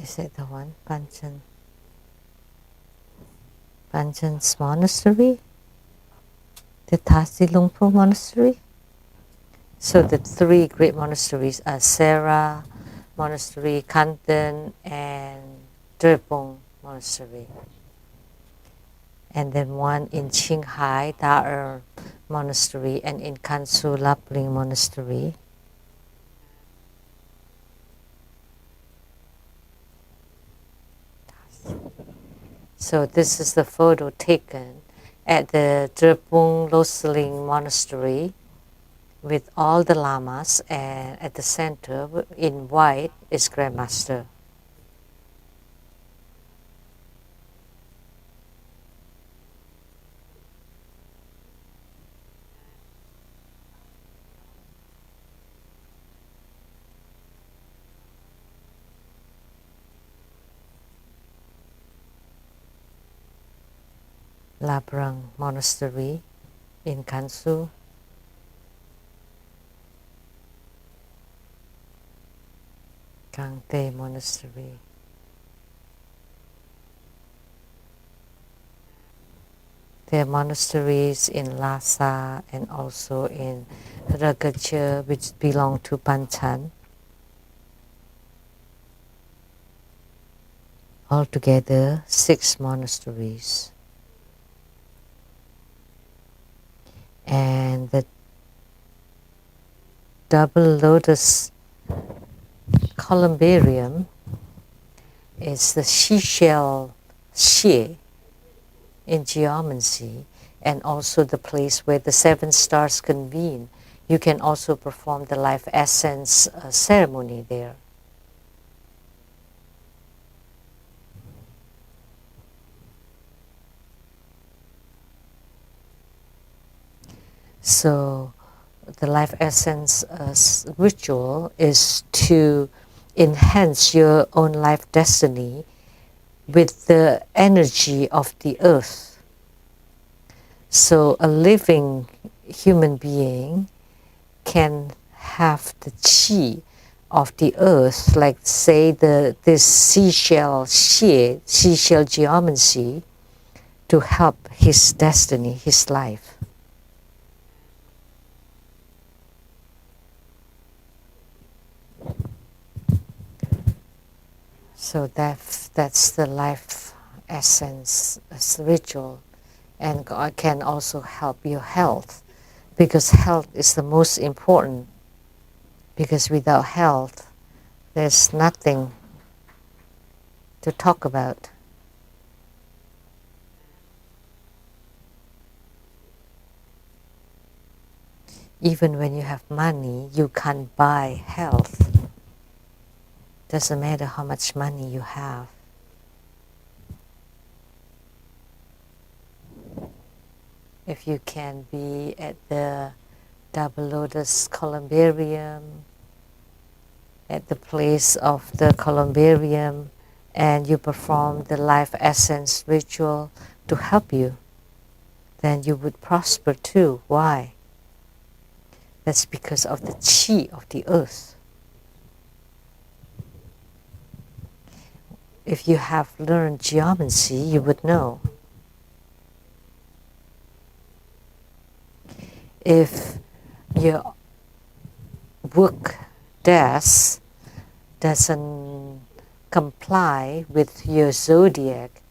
Is it the one? Panchan's monastery? The Tasi Lungpo monastery? So the 3 great monasteries are Sera Monastery, Kanten, and Drepung Monastery. And then one in Qinghai, Dhar Monastery, and in Kansu, Lapling Monastery. So this is the photo taken at the Drepung Loseling Monastery with all the lamas, and at the center in white is Grandmaster. Labrang Monastery in Kansu. Kangte Monastery. There are monasteries in Lhasa and also in Ragacha, which belong to Panchan. Altogether, 6 monasteries. And the double lotus columbarium is the seashell xie in geomancy, and also the place where the 7 stars convene. You can also perform the life essence ceremony there. So the life essence ritual is to enhance your own life destiny with the energy of the earth. So a living human being can have the qi of the earth, like say this seashell geomancy, to help his destiny, his life. So that's the life essence, ritual, and God can also help your health, because health is the most important. Because without health, there's nothing to talk about. Even when you have money, you can't buy health. Doesn't matter how much money you have. If you can be at the Double Lotus Columbarium, at the place of the columbarium, and you perform the life essence ritual to help you, then you would prosper too. Why? That's because of the qi of the earth. If you have learned geomancy, you would know. If your work desk doesn't comply with your zodiac,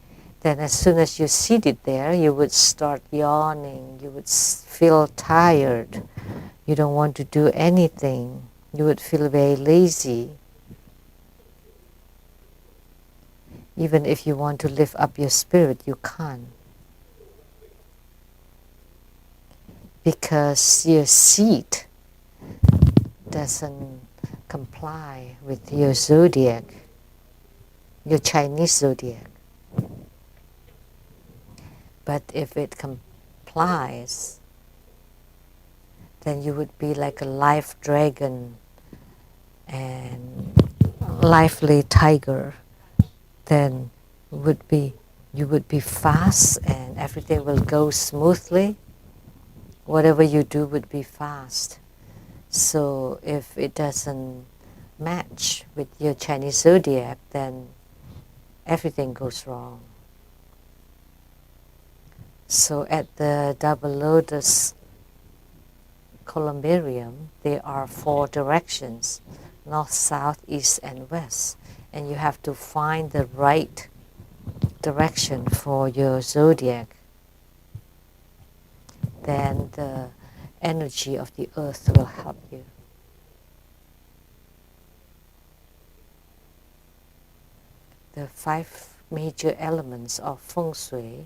then as soon as you seated there, you would start yawning, you would feel tired, you don't want to do anything, you would feel very lazy. Even if you want to lift up your spirit, you can't. Because your seat doesn't comply with your zodiac, your Chinese zodiac. But if it complies, then you would be like a live dragon and lively tiger. Then you would be fast and everything will go smoothly. Whatever you do would be fast. So if it doesn't match with your Chinese zodiac, then everything goes wrong. So at the Double Lotus Columbarium, there are 4 directions: north, south, east, and west. And you have to find the right direction for your zodiac. Then the energy of the earth will help you. The 5 major elements of feng shui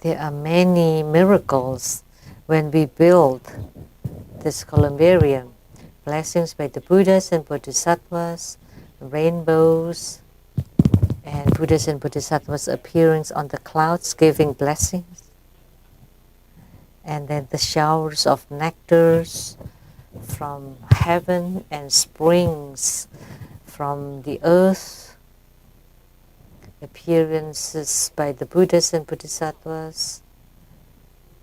there are many miracles when we build this columbarium. Blessings by the Buddhas and Bodhisattvas, rainbows, and Buddhas and Bodhisattvas appearing on the clouds giving blessings. And then the showers of nectars from heaven and springs from the earth. Appearances by the Buddhas and Bodhisattvas,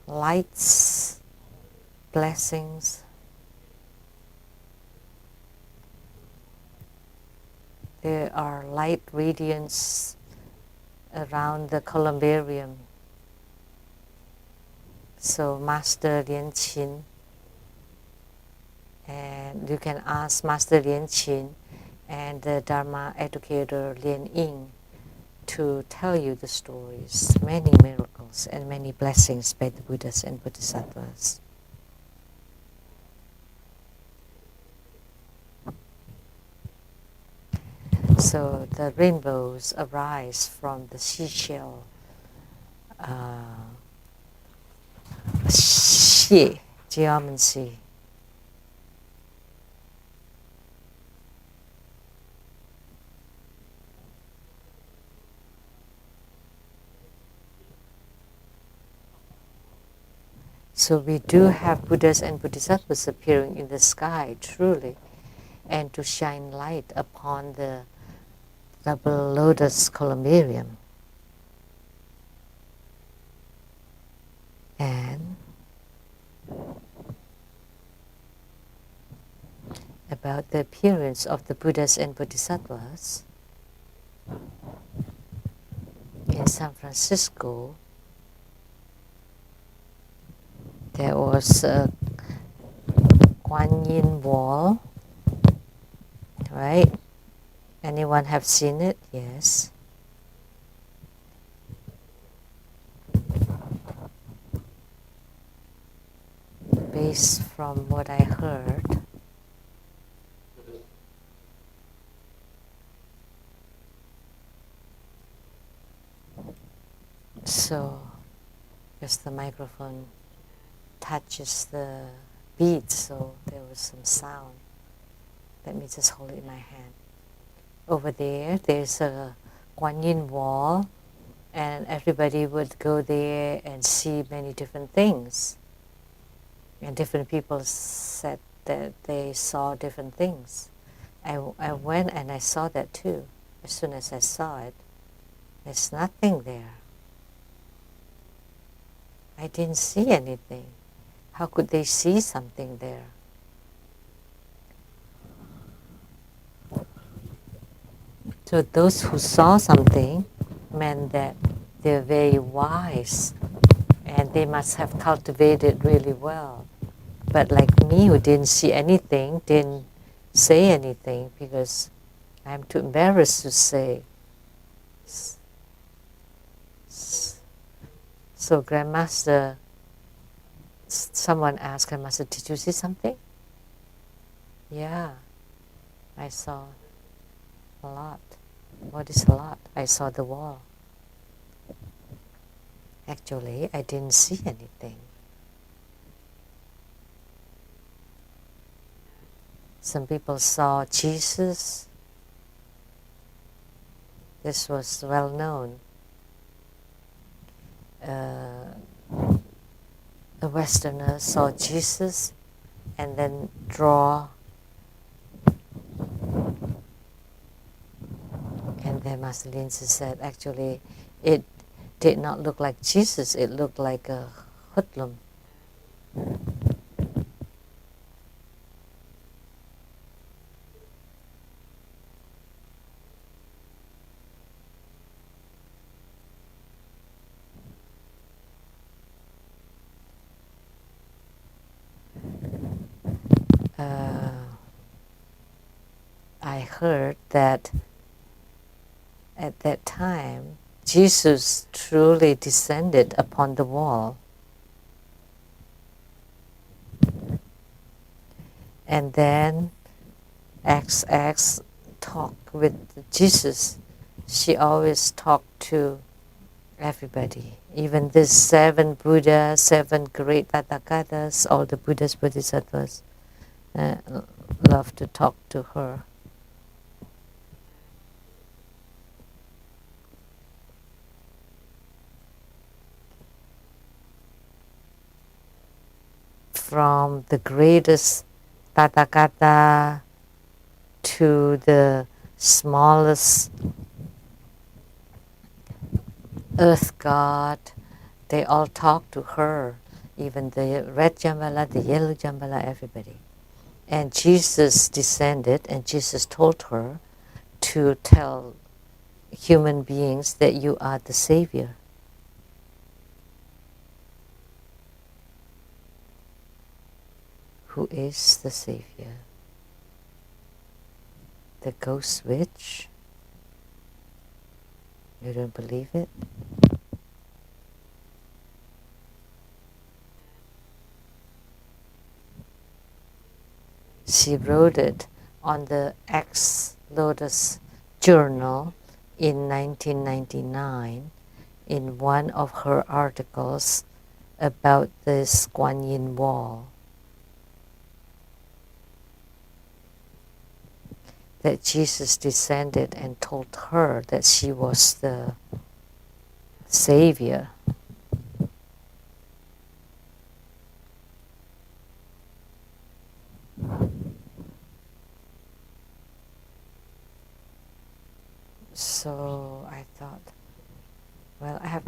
lights, blessings. There are light radiance around the columbarium. So Master Lien Qin, and you can ask Master Lien Qin and the Dharma educator Lien Ying to tell you the stories, many miracles and many blessings by the Buddhas and Bodhisattvas. So the rainbows arise from the seashell geomancy. So we do have Buddhas and Bodhisattvas appearing in the sky, truly. and to shine light upon the double lotus columbarium. And about the appearance of the Buddhas and Bodhisattvas in San Francisco, there was a Guan Yin wall, right? Anyone have seen it? Yes. Based from what I heard, so because the microphone touches the beads, so there was some sound. Let me just hold it in my hand. Over there, there's a Guan Yin wall, and everybody would go there and see many different things. And different people said that they saw different things. I went and I saw that too. As soon as I saw it, there's nothing there. I didn't see anything. How could they see something there? So those who saw something meant that they're very wise and they must have cultivated really well. But like me, who didn't see anything, didn't say anything because I'm too embarrassed to say. So Grandmaster, someone asked Grandmaster, did you see something? Yeah, I saw a lot. What is a lot? I saw the wall. Actually, I didn't see anything. Some people saw Jesus. This was well known. The Westerners saw Jesus and then draw, and then Master Lindsay said actually it did not look like Jesus, it looked like a hoodlum. I heard that at that time Jesus truly descended upon the wall. And then XX talked with Jesus. She always talked to everybody. Even the 7 Buddhas, 7 great Tathagatas, all the Buddhas, Bodhisattvas love to talk to her. From the greatest Tathagata to the smallest earth god, they all talk to her, even the red Jambala, the yellow Jambala, everybody. And Jesus descended, and Jesus told her to tell human beings that you are the Savior. Who is the Savior? The ghost witch? You don't believe it? She wrote it on the Ex-Lotus Journal in 1999 in one of her articles about this Guan Yin wall. That Jesus descended and told her that she was the Savior.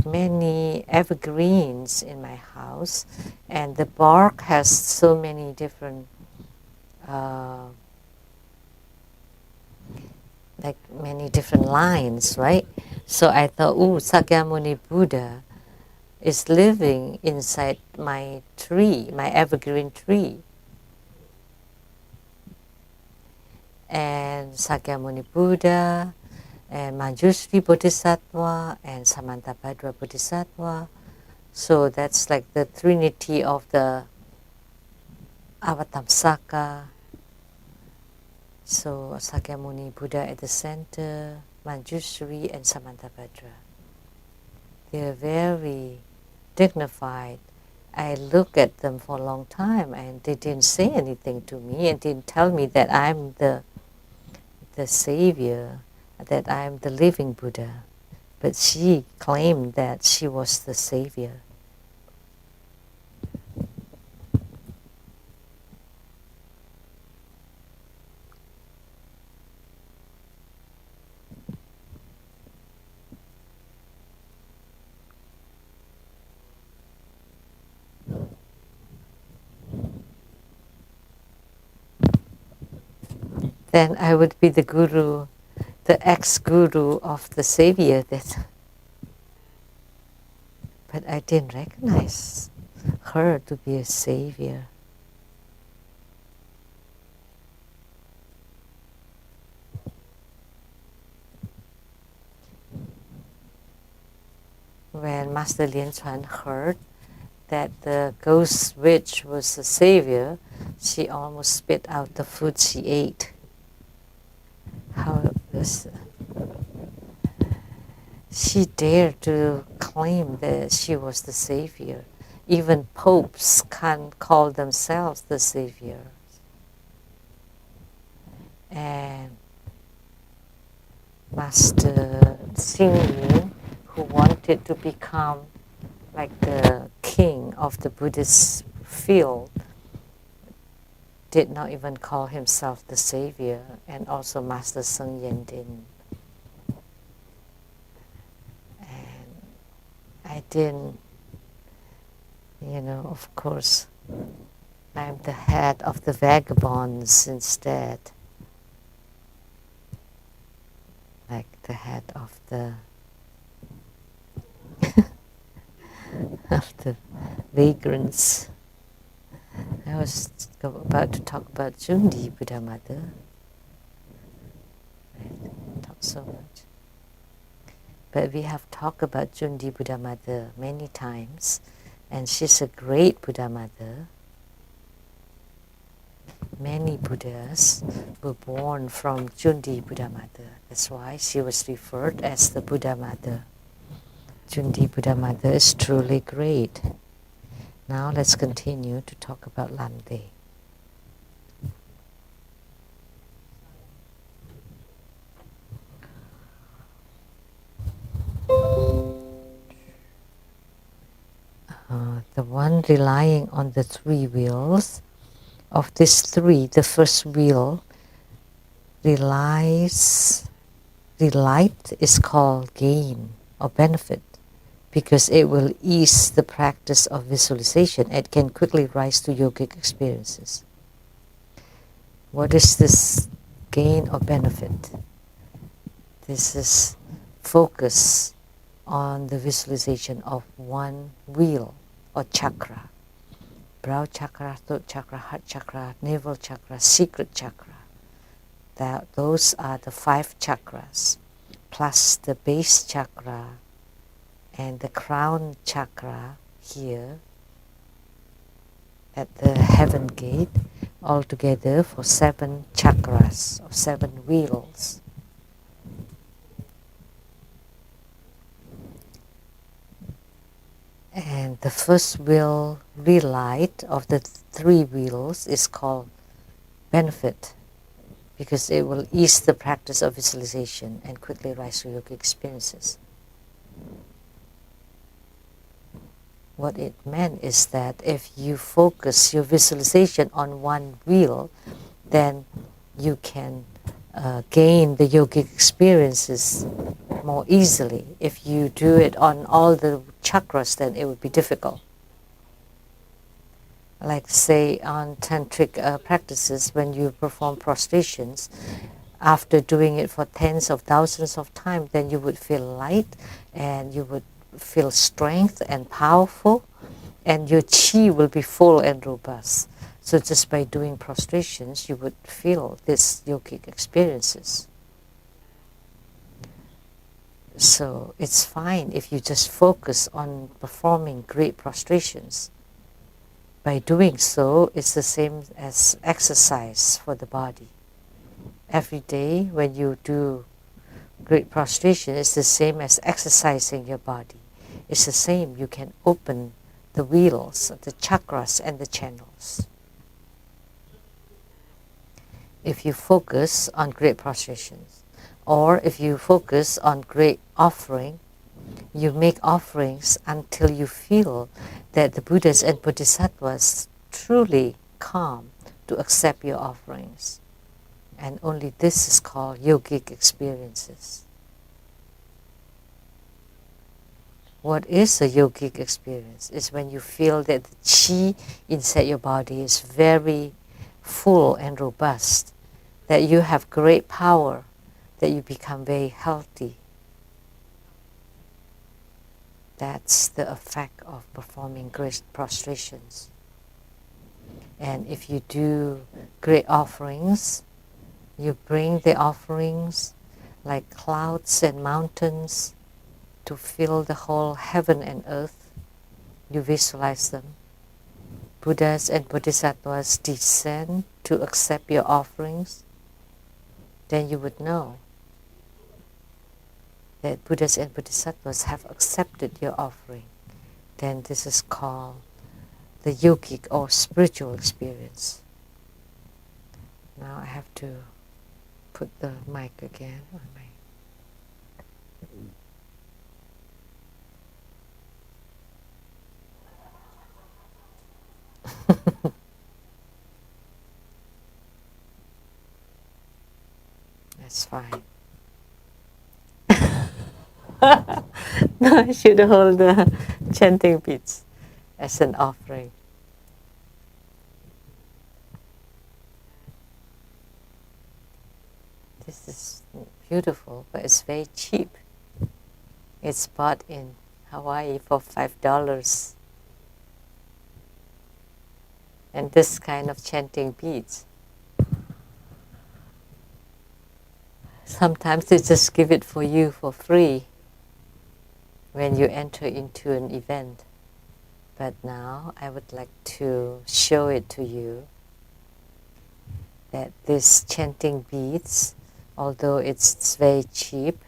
many evergreens in my house, and the bark has so many different, like many different lines, right? So I thought, oh, Sakyamuni Buddha is living inside my tree, my evergreen tree. And Sakyamuni Buddha, and Manjushri Bodhisattva, and Samantabhadra Bodhisattva. So that's like the trinity of the Avatamsaka. So Sakyamuni Buddha at the center, Manjushri and Samantabhadra. They're very dignified. I looked at them for a long time and they didn't say anything to me and didn't tell me that I'm the savior, that I'm the living Buddha. But she claimed that she was the savior. Then I would be the guru, the ex-guru of the savior. But I didn't recognize her to be a savior. When Master Lien Chuan heard that the ghost witch was a savior, she almost spit out the food she ate. How was she dared to claim that she was the savior? Even popes can't call themselves the savior. And Master Xing, who wanted to become like the king of the Buddhist field, did not even call himself the savior, and also Master Seng Yen didn't. And I didn't, of course, I'm the head of the vagabonds instead. Like the head of the of the vagrants. I was about to talk about Cundi Buddha Mother. Talk so much. But we have talked about Cundi Buddha Mother many times, and she's a great Buddha Mother. Many Buddhas were born from Cundi Buddha Mother. That's why she was referred as the Buddha Mother. Cundi Buddha Mother is truly great. Now let's continue to talk about Lamdre. The one relying on the three wheels, of these three, the first wheel relight is called gain or benefit, because it will ease the practice of visualization. It can quickly rise to yogic experiences. What is this gain or benefit? This is focus on the visualization of one wheel or chakra. Brow chakra, throat chakra, heart chakra, navel chakra, secret chakra. Those are the 5 chakras, plus the base chakra and the crown chakra here at the heaven gate, altogether for 7 chakras, or 7 wheels. And the first wheel relight of the 3 wheels is called benefit, because it will ease the practice of visualization and quickly rise to yogic experiences. What it meant is that if you focus your visualization on one wheel, then you can gain the yogic experiences more easily. If you do it on all the chakras, then it would be difficult. Like say on tantric practices, when you perform prostrations, after doing it for tens of thousands of times, then you would feel light and you would feel strength and powerful, and your chi will be full and robust. So just by doing prostrations, you would feel these yogic experiences. So it's fine if you just focus on performing great prostrations. By doing so, it's the same as exercise for the body. Every day when you do great prostration, it's the same as exercising your body. It's the same. You can open the wheels, the chakras and the channels. If you focus on great prostrations, or if you focus on great offering, you make offerings until you feel that the Buddhas and Bodhisattvas truly come to accept your offerings. And only this is called yogic experiences. What is a yogic experience? It's when you feel that the chi inside your body is very full and robust, that you have great power, that you become very healthy. That's the effect of performing great prostrations. And if you do great offerings, you bring the offerings like clouds and mountains to fill the whole heaven and earth. You visualize them. Buddhas and Bodhisattvas descend to accept your offerings. Then you would know that Buddhas and Bodhisattvas have accepted your offering. Then this is called the yogic or spiritual experience. Now I have to put the mic again on my... That's fine. No, I should hold the chanting beads as an offering. This is beautiful, but it's very cheap. It's bought in Hawaii for $5. And this kind of chanting beads, sometimes they just give it for you for free when you enter into an event. But now I would like to show it to you that this chanting beads, although it's very cheap,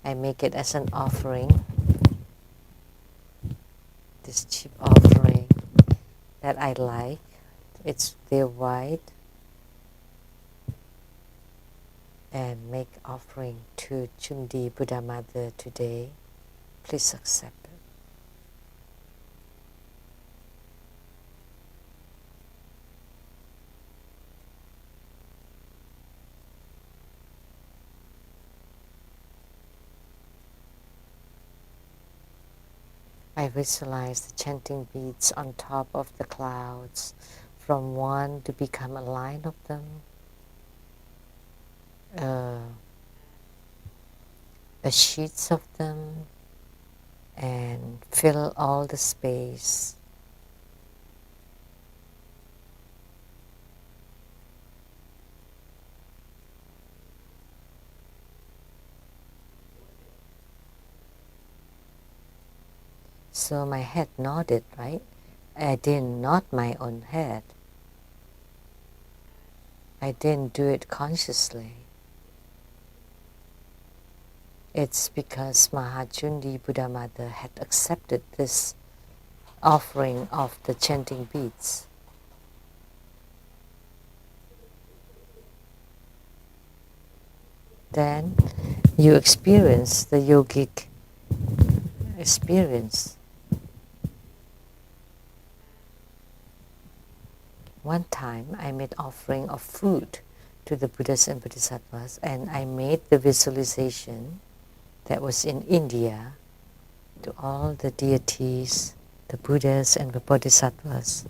I make it as an offering. This cheap offering that I like, they're white, and make offering to Cundi Buddha Mother today. Please accept it. I visualize the chanting beads on top of the clouds, from one to become a line of them, sheets of them, and fill all the space. So my head nodded, right? I didn't nod my own head. I didn't do it consciously. It's because Cundi Buddha Mother had accepted this offering of the chanting beads. Then you experience the yogic experience. One time I made offering of food to the Buddhas and Bodhisattvas, and I made the visualization that was in India, to all the deities, the Buddhas and the Bodhisattvas,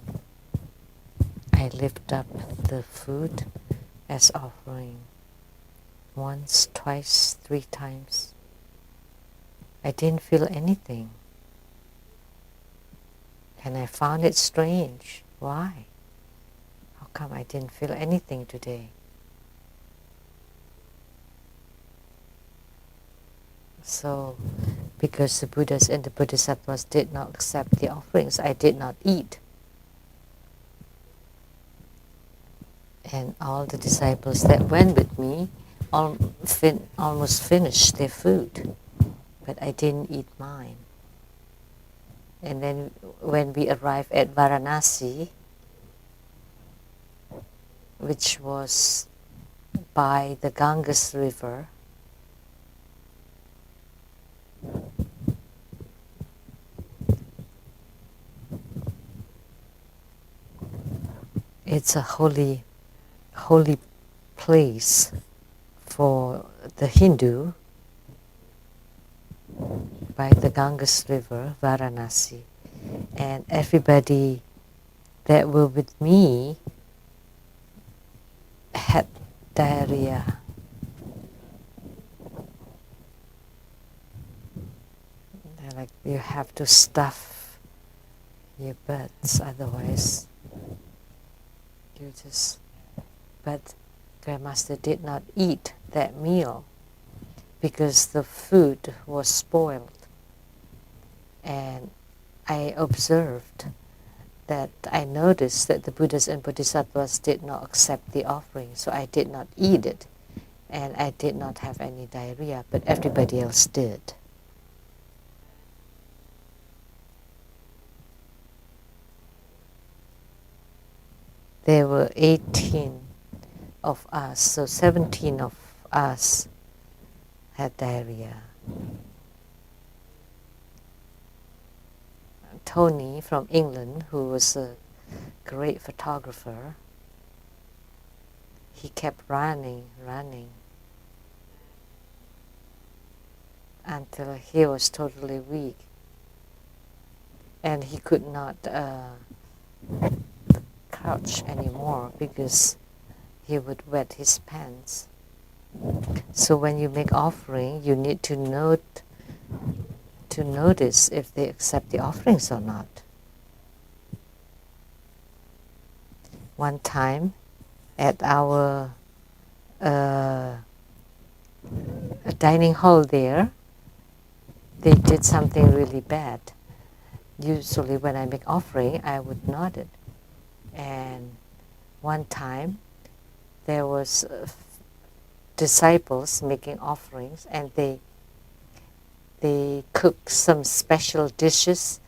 I lift up the food as offering once, twice, 3 times. I didn't feel anything. And I found it strange. Why? How come I didn't feel anything today? So, because the Buddhas and the Bodhisattvas did not accept the offerings, I did not eat. And all the disciples that went with me almost finished their food, but I didn't eat mine. And then when we arrived at Varanasi, which was by the Ganges River, it's a holy place for the Hindu, by the Ganges River, Varanasi. And everybody that were with me had diarrhea. They're like, you have to stuff your butts, otherwise you just... But Grandmaster did not eat that meal because the food was spoiled. And I observed that I noticed that the Buddhas and Bodhisattvas did not accept the offering, so I did not eat it. And I did not have any diarrhea, but everybody else did. There were 18 of us, so 17 of us had diarrhea. Tony from England, who was a great photographer, he kept running until he was totally weak. And he could not crouch anymore because he would wet his pants. So when you make offering, you need to notice if they accept the offerings or not. One time at our dining hall there, they did something really bad. Usually when I make offering, I would nod it. And one time there was disciples making offerings, and they cooked some special dishes,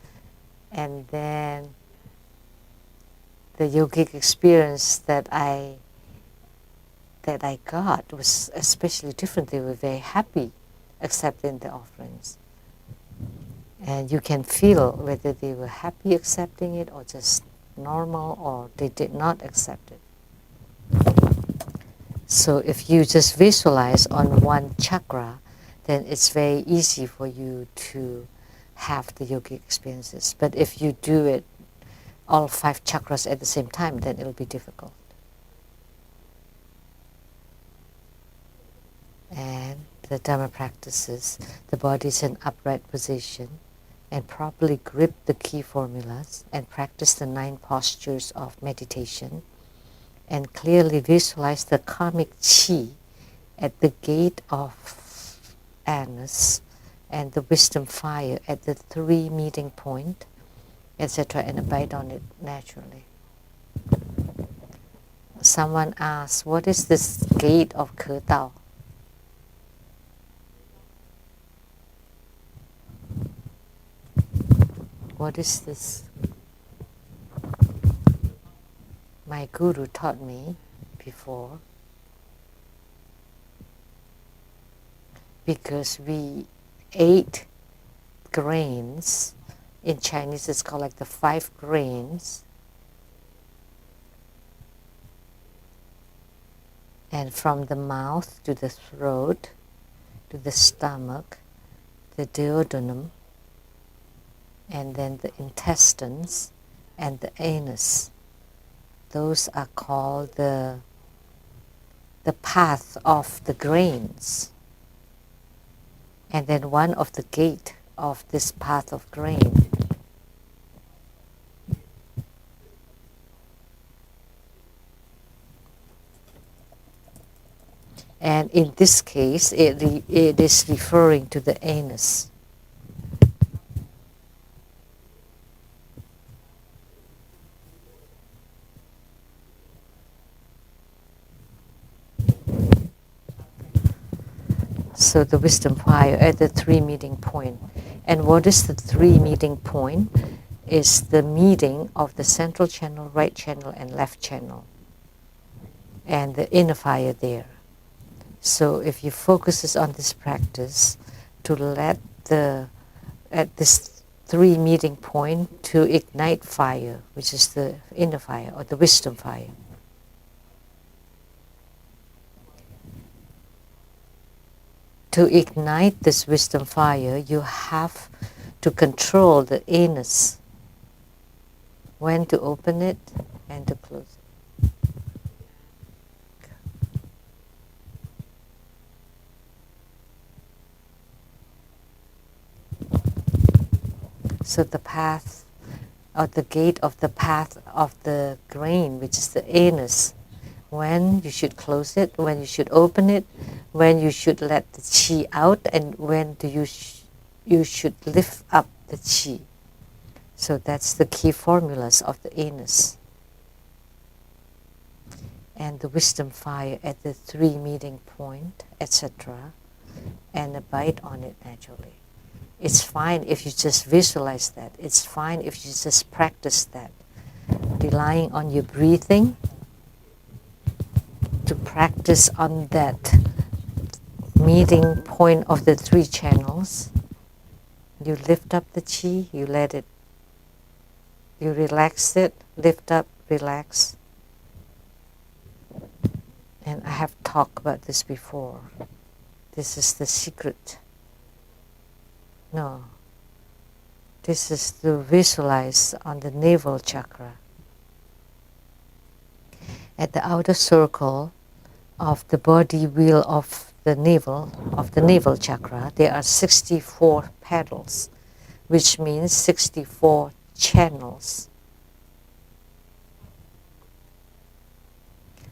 and then the yogic experience that I got was especially different. They were very happy accepting the offerings. And you can feel whether they were happy accepting it or just normal, or they did not accept it. So if you just visualize on one chakra, then it's very easy for you to have the yogic experiences. But if you do it all 5 chakras at the same time, then it'll be difficult. And the Dharma practices, the body is in upright position, and properly grip the key formulas, and practice the 9 postures of meditation, and clearly visualize the karmic chi at the gate of anus, and the wisdom fire at the 3 meeting point, etc., and abide on it naturally. Someone asked, what is this gate of Ke Tao? What is this? My guru taught me before, because we ate grains. In Chinese it's called like the 5 grains. And from the mouth to the throat, to the stomach, the duodenum, and then the intestines and the anus. Those are called the path of the grains. And then one of the gate of this path of grain and in this case it is referring to the anus. So the wisdom fire at the 3 meeting point. And what is the 3 meeting point? Is the meeting of the central channel, right channel, and left channel, and the inner fire there. So if you focus on this practice, to let at this 3 meeting point to ignite fire, which is the inner fire or the wisdom fire. To ignite this wisdom fire, you have to control the anus, when to open it and to close it. So the path, or the gate of the path of the grain, which is the anus, when you should close it, when you should open it, when you should let the qi out, and when you should lift up the qi. So that's the key formulas of the anus. And the wisdom fire at the 3 meeting point, etc., and abide on it naturally. It's fine if you just visualize that. It's fine if you just practice that. Relying on your breathing to practice on that meeting point of the 3 channels. You lift up the qi, you let it, you relax it, lift up, relax. And I have talked about this before. This is the secret. No. This is to visualize on the navel chakra. At the outer circle of the body wheel of the navel chakra, there are 64 petals, which means 64 channels.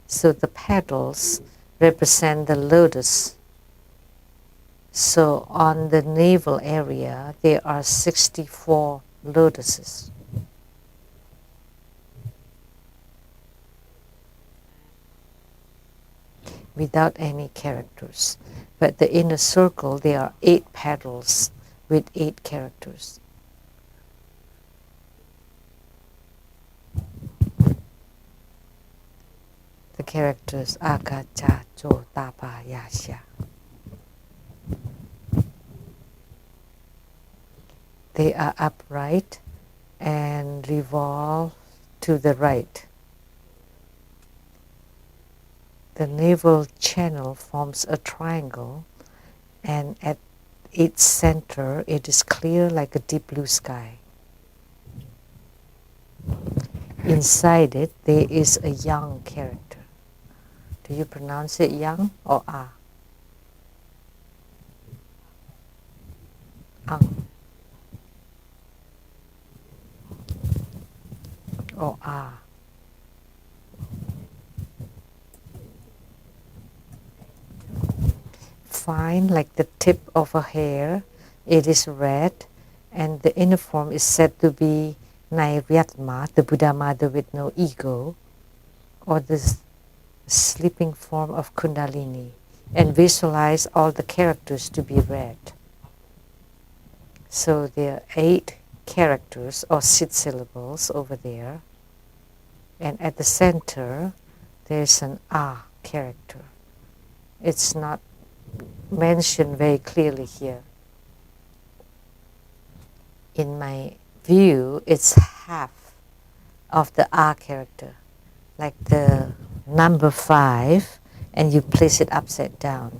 So the petals represent the lotus. So on the navel area, there are 64 lotuses. Without any characters. But the inner circle, there are 8 petals with 8 characters. The characters Akacha, Jo, Tapa, Yasha. They are upright and revolve to the right. The navel channel forms a triangle, and at its center it is clear like a deep blue sky. Inside it there is a yang character. Do you pronounce it yang or a? Ang. Or a. Fine like the tip of a hair, it is red, and the inner form is said to be Nairyatma, the Buddha Mother with no ego, or the sleeping form of Kundalini, and visualize all the characters to be red. So there are 8 characters or 6 syllables over there, and at the center there's an A character. It's not mentioned very clearly here. In my view, it's half of the A character, like the number 5, and you place it upside down.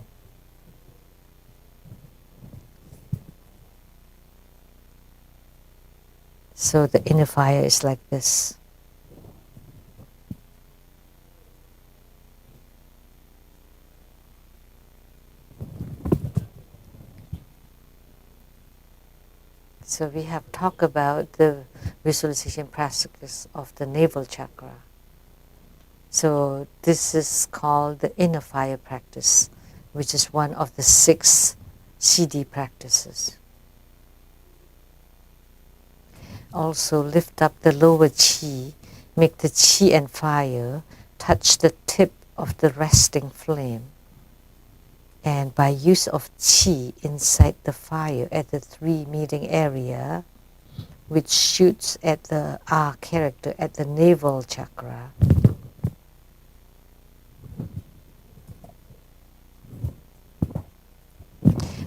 So the inner fire is like this. So we have talked about the visualization practice of the navel chakra. So this is called the inner fire practice, which is one of the 6 CD practices. Also lift up the lower chi, make the chi and fire touch the tip of the resting flame. And by use of chi inside the fire at the 3 meeting area, which shoots at the R character at the navel chakra,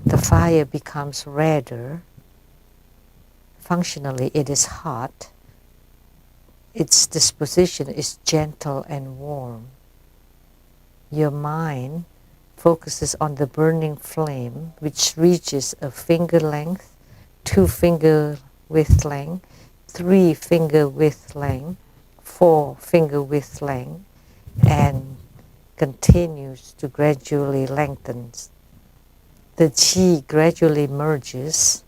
the fire becomes redder. Functionally, it is hot. Its disposition is gentle and warm. Your mind focuses on the burning flame, which reaches a finger length, 2 finger width length, 3 finger width length, 4 finger width length, and continues to gradually lengthen. The chi gradually merges,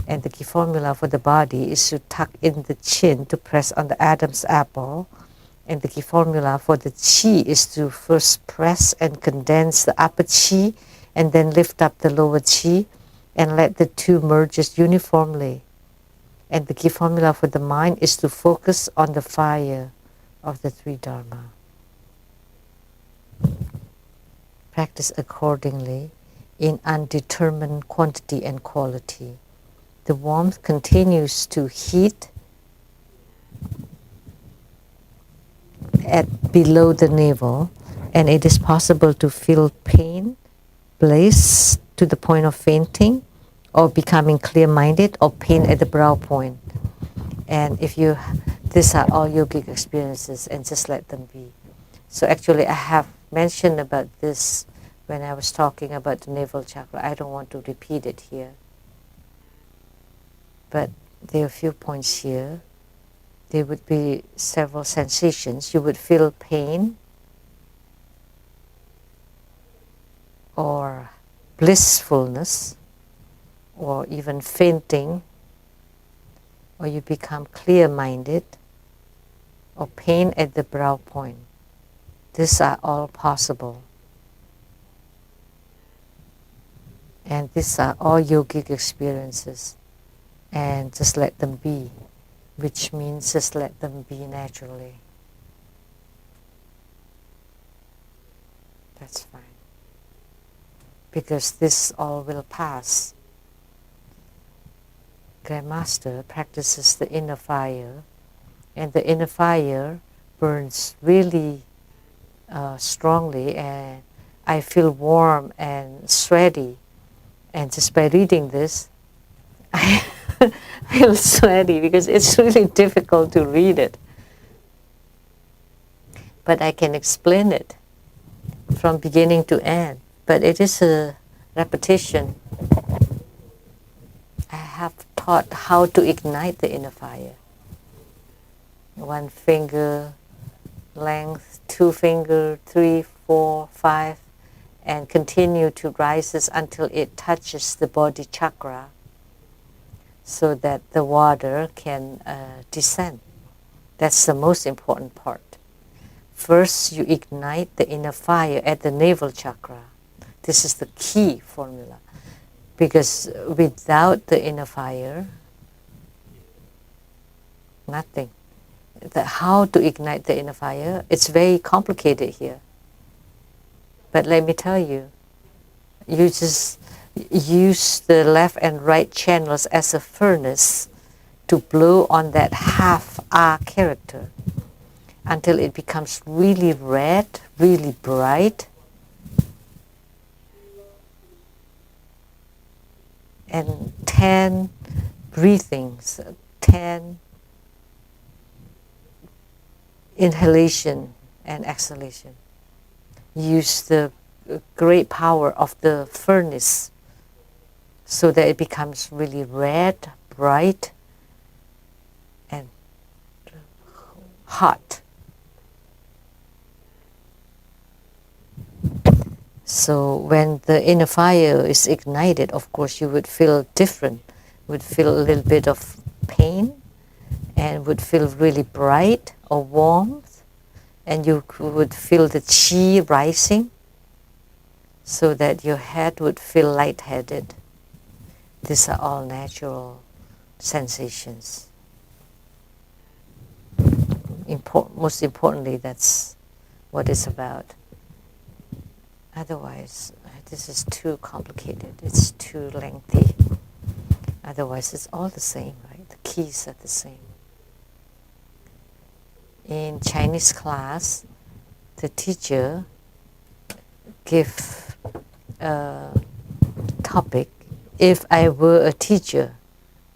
and the key formula for the body is to tuck in the chin to press on the Adam's apple. And the key formula for the chi is to first press and condense the upper chi and then lift up the lower chi and let the 2 merge uniformly. And the key formula for the mind is to focus on the fire of the 3 Dharma. Practice accordingly in undetermined quantity and quality. The warmth continues to heat at below the navel, and it is possible to feel pain, bliss to the point of fainting, or becoming clear-minded, or pain at the brow point. And if you, these are all yogic experiences, and just let them be. So actually, I have mentioned about this when I was talking about the navel chakra. I don't want to repeat it here. But there are a few points here. There would be several sensations. You would feel pain or blissfulness or even fainting, or you become clear-minded, or pain at the brow point. These are all possible. And these are all yogic experiences. And just let them be, which means just let them be naturally. That's fine. Because this all will pass. Grandmaster practices the inner fire, and the inner fire burns really strongly, and I feel warm and sweaty. And just by reading this, I feel sweaty because it's really difficult to read it. But I can explain it from beginning to end. But it is a repetition. I have taught how to ignite the inner fire. 1 finger length, 2 finger, 3, 4, 5, and continue to rise until it touches the body chakra, so that the water can descend. That's the most important part. First, you ignite the inner fire at the navel chakra. This is the key formula. Because without the inner fire, nothing. How to ignite the inner fire, it's very complicated here. But let me tell you, you just use the left and right channels as a furnace to blow on that half R character until it becomes really red, really bright, and 10 breathings, 10 inhalation and exhalation. Use the great power of the furnace so that it becomes really red, bright, hot. So when the inner fire is ignited, of course you would feel different, would feel a little bit of pain, and would feel really bright or warmth, and you would feel the chi rising, so that your head would feel lightheaded. These are all natural sensations. Most importantly, that's what it's about. Otherwise, this is too complicated. It's too lengthy. Otherwise, it's all the same, right? The keys are the same. In Chinese class, the teacher give a topic. If I were a teacher,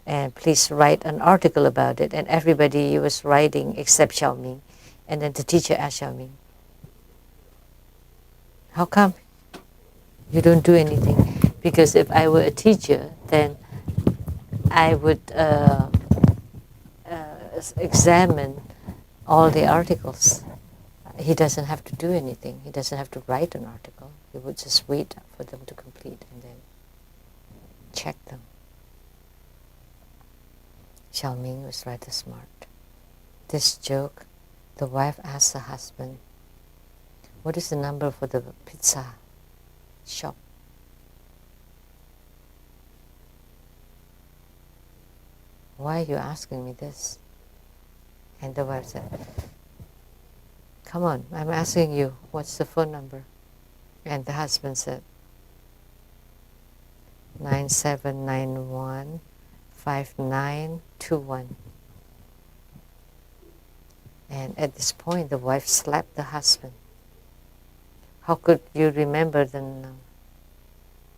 and please write an article about it. And everybody was writing except Xiaoming. And then the teacher asked Xiaoming, how come you don't do anything? Because if I were a teacher, then I would examine all the articles. He doesn't have to do anything. He doesn't have to write an article. He would just wait for them to complete and then check them. Xiaoming was rather smart. This joke, the wife asked the husband, what is the number for the pizza shop? Why are you asking me this? And the wife said, come on, I'm asking you, what's the phone number? And the husband said, 9791 5921. And at this point, the wife slapped the husband. How could you remember the number?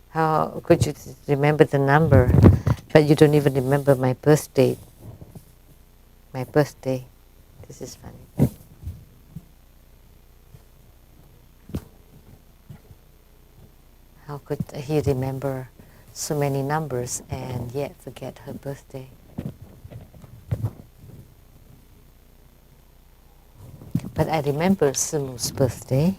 How could you remember the number, but you don't even remember my birth date? My birthday. This is funny. How could he remember so many numbers and yet forget her birthday? But I remember Simu's birthday.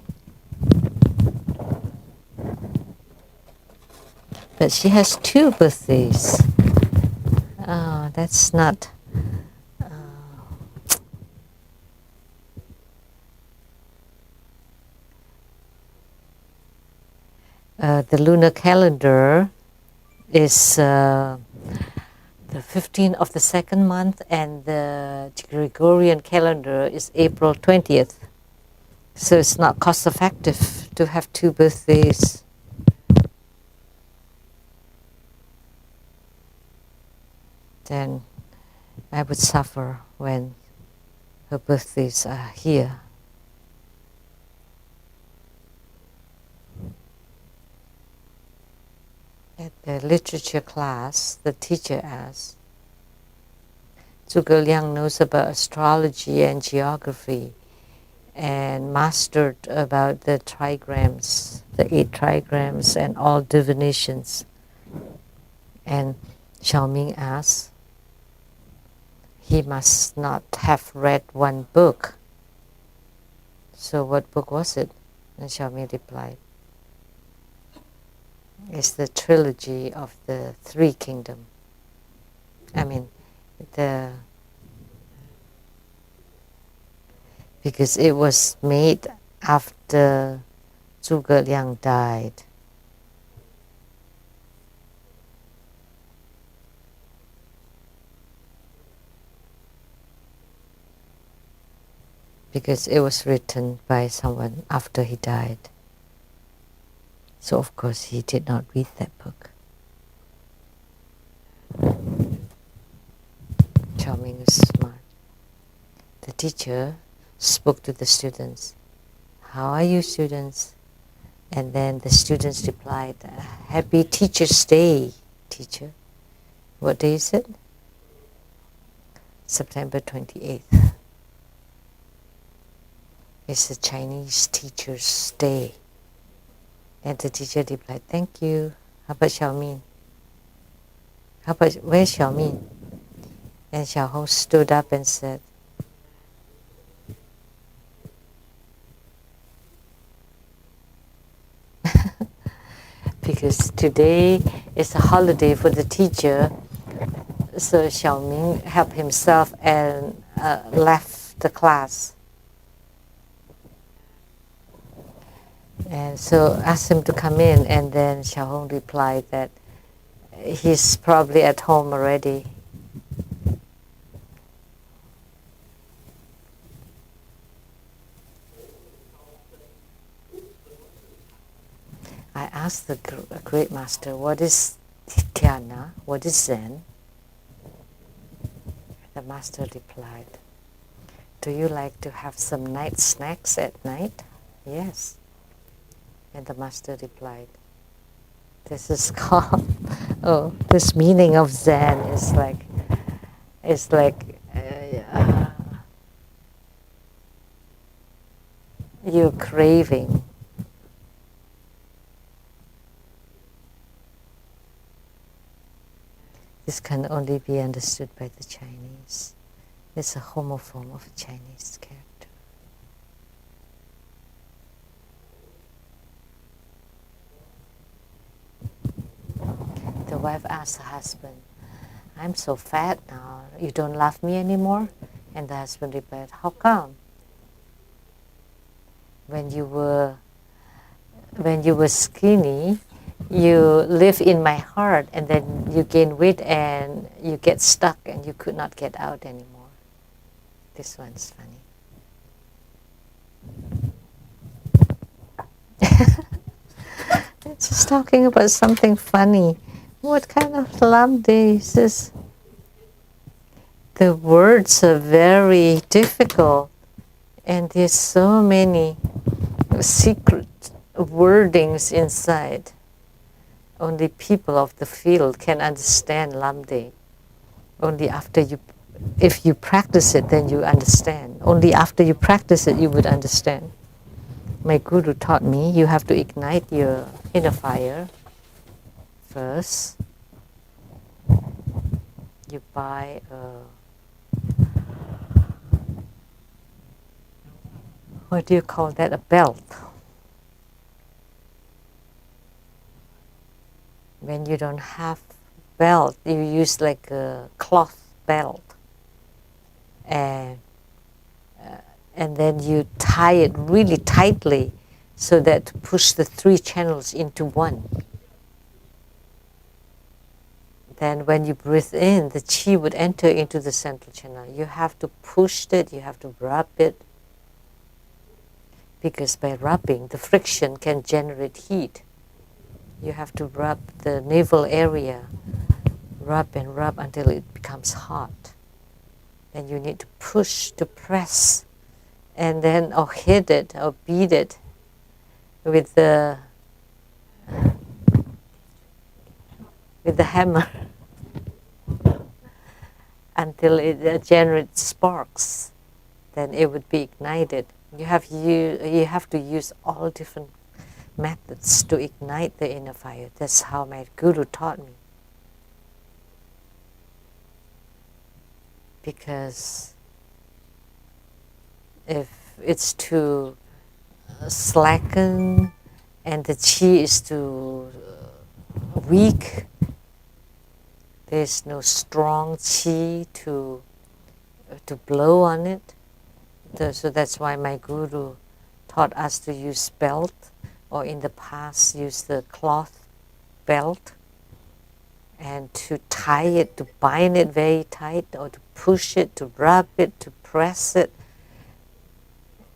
But she has 2 birthdays. Oh, that's not... the lunar calendar is the 15th of the 2nd month, and the Gregorian calendar is April 20th. So it's not cost effective to have 2 birthdays. Then I would suffer when her birthdays are here. At the literature class, the teacher asked, Zhuge Liang knows about astrology and geography and mastered about the trigrams, the 8 trigrams and all divinations. And Xiaoming asked, he must not have read one book. So what book was it? And Xiaoming replied, it's the trilogy of the 3 kingdoms. Because it was made after Zhuge Liang died. Because it was written by someone after he died. So of course he did not read that book. Xiaoming was smart. The teacher spoke to the students. How are you, students? And then the students replied, Happy Teacher's Day, teacher. What day is it? September 28th. It's the Chinese Teacher's Day. And the teacher replied, thank you. How about Xiaoming? Where's Xiaoming? And Xiaohong stood up and said, because today is a holiday for the teacher. So Xiaoming helped himself and left the class. And so asked him to come in, and then Xiaohong replied that he's probably at home already. I asked the great master, what is dhyana? What is Zen? The master replied, do you like to have some night snacks at night? Yes. And the master replied, this is called, this meaning of Zen is like you're craving. This can only be understood by the Chinese. It's a homophone of a Chinese character. The wife asked the husband, I'm so fat now, you don't love me anymore? And the husband replied, how come? When you were skinny, you live in my heart, and then you gain weight and you get stuck and you could not get out anymore. This one's funny. It's just talking about something funny. What kind of Lamdre is this? The words are very difficult, and there's so many secret wordings inside. Only people of the field can understand Lamdre. Only after if you practice it, then you understand. Only after you practice it, you would understand. My guru taught me you have to ignite your inner fire first. You buy what do you call that? A belt. When you don't have belt, you use like a cloth belt, and then you tie it really tightly so that to push the 3 channels into one. Then when you breathe in, the chi would enter into the central channel. You have to push it, you have to rub it, because by rubbing, the friction can generate heat. You have to rub the navel area, rub and rub until it becomes hot. And you need to push, to press, and then or hit it or beat it with the hammer until it generates sparks. Then it would be ignited. You have to use all different methods to ignite the inner fire. That's how my guru taught me. Because if it's too slacken and the chi is too weak, there's no strong chi to blow on it. So that's why my guru taught us to use belt, or in the past use the cloth belt, and to tie it, to bind it very tight, or to push it, to rub it, to press it.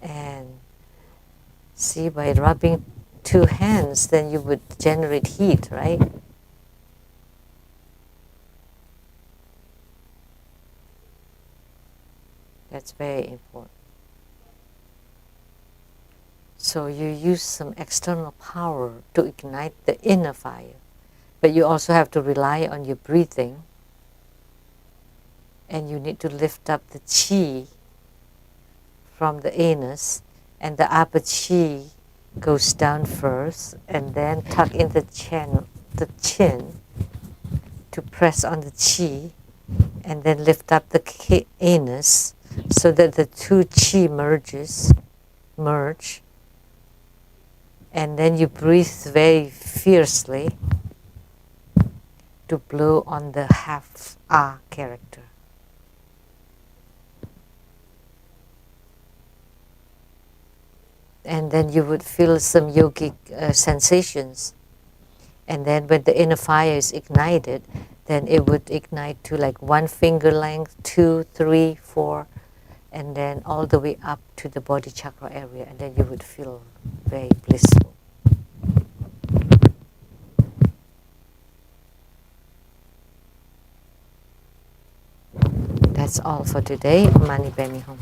And see, by rubbing 2 hands, then you would generate heat, right? That's very important. So you use some external power to ignite the inner fire. But you also have to rely on your breathing. And you need to lift up the chi from the anus. And the upper chi goes down first. And then tuck in the chin to press on the chi. And then lift up the anus so that the 2 chi merge. And then you breathe very fiercely to blow on the half ah character. And then you would feel some yogic sensations. And then when the inner fire is ignited, then it would ignite to like 1 finger length, 2, 3, 4, and then all the way up to the body chakra area. And then you would feel very blissful. That's all for today. Mani Beni Hum.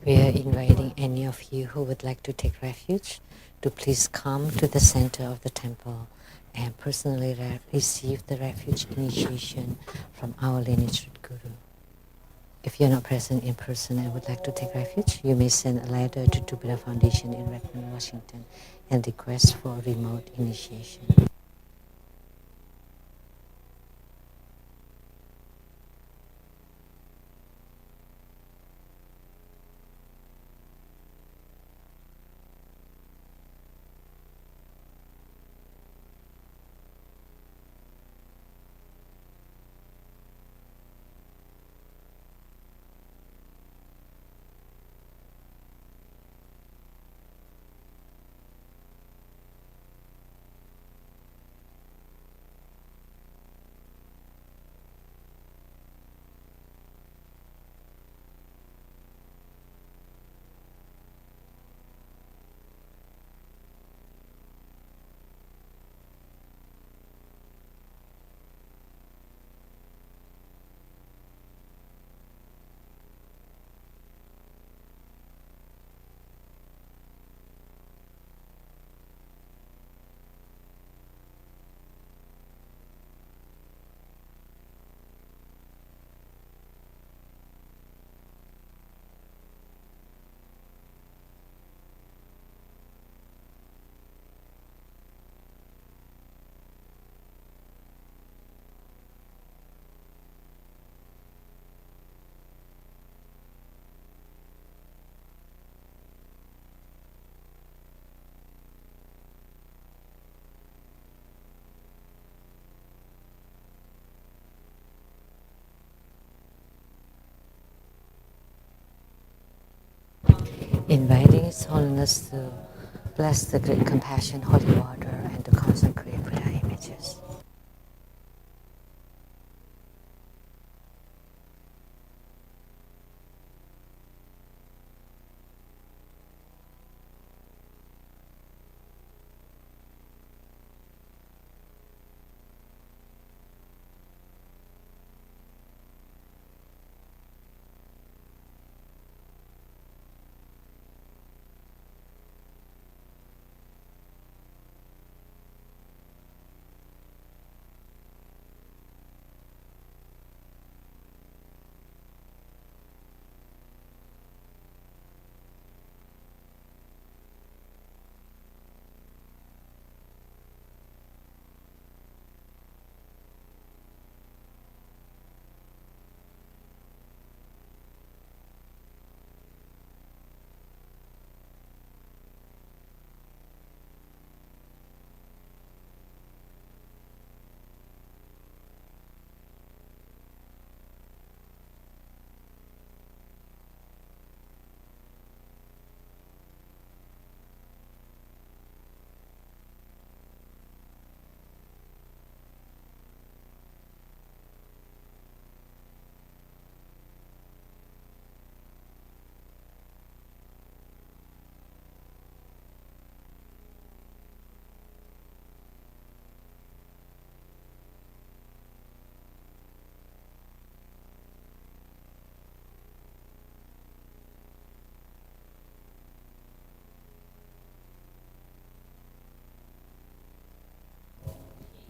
We are inviting any of you who would like to take refuge to please come to the center of the temple and personally receive the refuge initiation from our lineage guru. If you're not present in person and would like to take refuge, you may send a letter to Tubira Foundation in Redmond, Washington, and request for remote initiation. Inviting His Holiness to bless the Great Compassion Holy Water and to consecrate prayer images.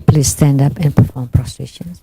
Please stand up and perform prostrations.